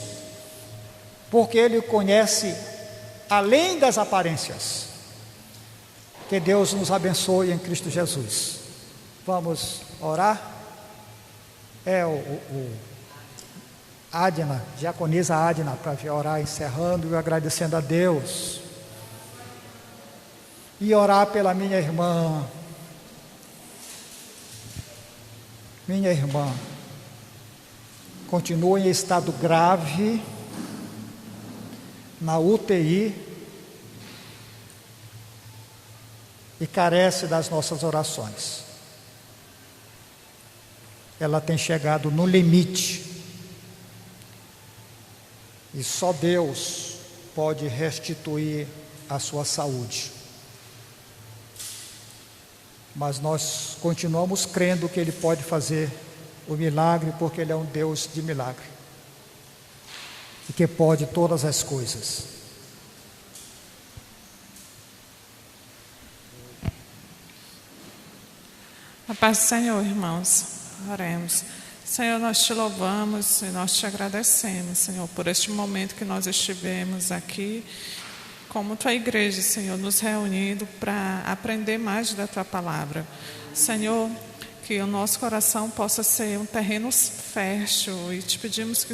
porque Ele conhece além das aparências. Que Deus nos abençoe em Cristo Jesus. Vamos orar? Adna, diaconisa Adna, para orar encerrando e agradecendo a Deus. E orar pela minha irmã. Minha irmã continua em estado grave, na UTI, e carece das nossas orações. Ela tem chegado no limite, e só Deus pode restituir a sua saúde. Mas nós continuamos crendo que Ele pode fazer o milagre, porque Ele é um Deus de milagre, e que pode todas as coisas. A paz do Senhor, irmãos, oremos. Senhor, nós te louvamos e nós te agradecemos, Senhor, por este momento que nós estivemos aqui, como tua igreja, Senhor, nos reunindo para aprender mais da tua palavra. Senhor, que o nosso coração possa ser um terreno fértil, e te pedimos que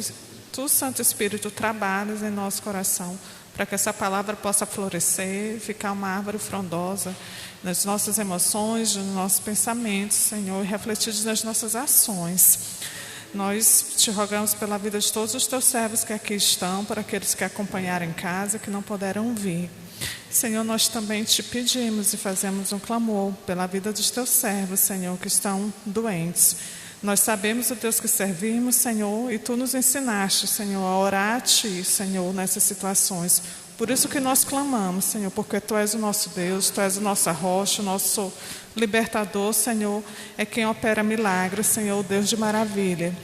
tu, Santo Espírito, trabalhes em nosso coração, para que essa palavra possa florescer, ficar uma árvore frondosa nas nossas emoções, nos nossos pensamentos, Senhor, e refletidos nas nossas ações. Nós te rogamos pela vida de todos os teus servos que aqui estão, por aqueles que acompanharam em casa, que não puderam vir. Senhor, nós também te pedimos e fazemos um clamor pela vida dos teus servos, Senhor, que estão doentes. Nós sabemos o Deus que servimos, Senhor, e tu nos ensinaste, Senhor, a orar a ti, Senhor, nessas situações. Por isso que nós clamamos, Senhor, porque tu és o nosso Deus, tu és a nossa rocha, o nosso libertador, Senhor, é quem opera milagres, Senhor, Deus de maravilha.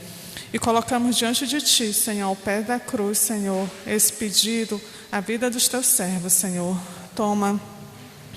E colocamos diante de ti, Senhor, ao pé da cruz, Senhor, esse pedido, a vida dos teus servos, Senhor. Toma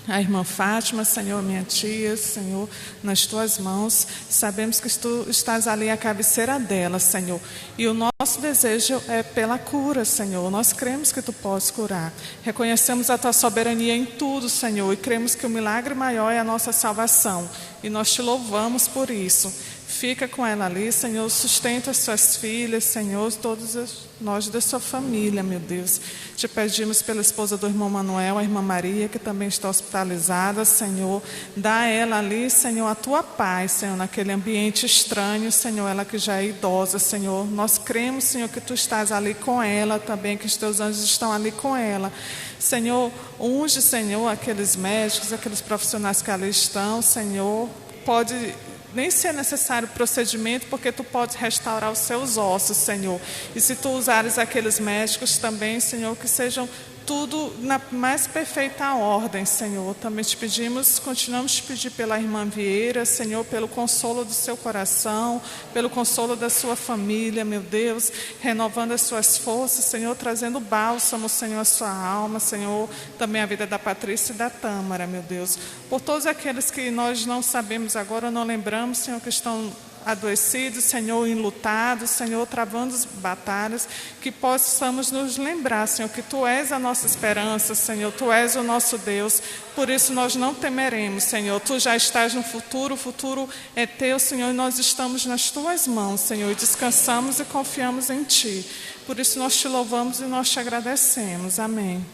a irmã Fátima, Senhor, minha tia, Senhor, nas tuas mãos. Sabemos que tu estás ali à cabeceira dela, Senhor. E o nosso desejo é pela cura, Senhor. Nós cremos que tu podes curar. Reconhecemos a tua soberania em tudo, Senhor. E cremos que o milagre maior é a nossa salvação. E nós te louvamos por isso. Fica com ela ali, Senhor, sustenta as suas filhas, Senhor, todos nós da sua família, meu Deus. Te pedimos pela esposa do irmão Manuel, a irmã Maria, que também está hospitalizada, Senhor. Dá a ela ali, Senhor, a tua paz, Senhor, naquele ambiente estranho, Senhor, ela que já é idosa, Senhor. Nós cremos, Senhor, que tu estás ali com ela também, que os teus anjos estão ali com ela. Senhor, unge, Senhor, aqueles médicos, aqueles profissionais que ali estão, Senhor. Pode nem ser necessário procedimento, porque tu podes restaurar os seus ossos, Senhor. E se tu usares aqueles médicos também, Senhor, que sejam tudo na mais perfeita ordem, Senhor. Também te pedimos, continuamos te pedir pela irmã Vieira, Senhor, pelo consolo do seu coração, pelo consolo da sua família, meu Deus, renovando as suas forças, Senhor, trazendo bálsamo, Senhor, a sua alma, Senhor, também a vida da Patrícia e da Tâmara, meu Deus. Por todos aqueles que nós não sabemos agora, não lembramos, Senhor, que estão adoecidos, Senhor, enlutados, Senhor, travando as batalhas, que possamos nos lembrar, Senhor, que tu és a nossa esperança, Senhor, tu és o nosso Deus, por isso nós não temeremos, Senhor, tu já estás no futuro, o futuro é teu, Senhor, e nós estamos nas tuas mãos, Senhor, e descansamos e confiamos em ti, por isso nós te louvamos e nós te agradecemos, amém.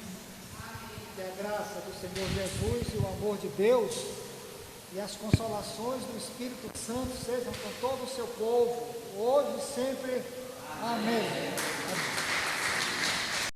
Que a graça do Senhor Jesus e o amor de Deus e as consolações do Espírito Santo sejam com todo o seu povo, hoje e sempre. Amém.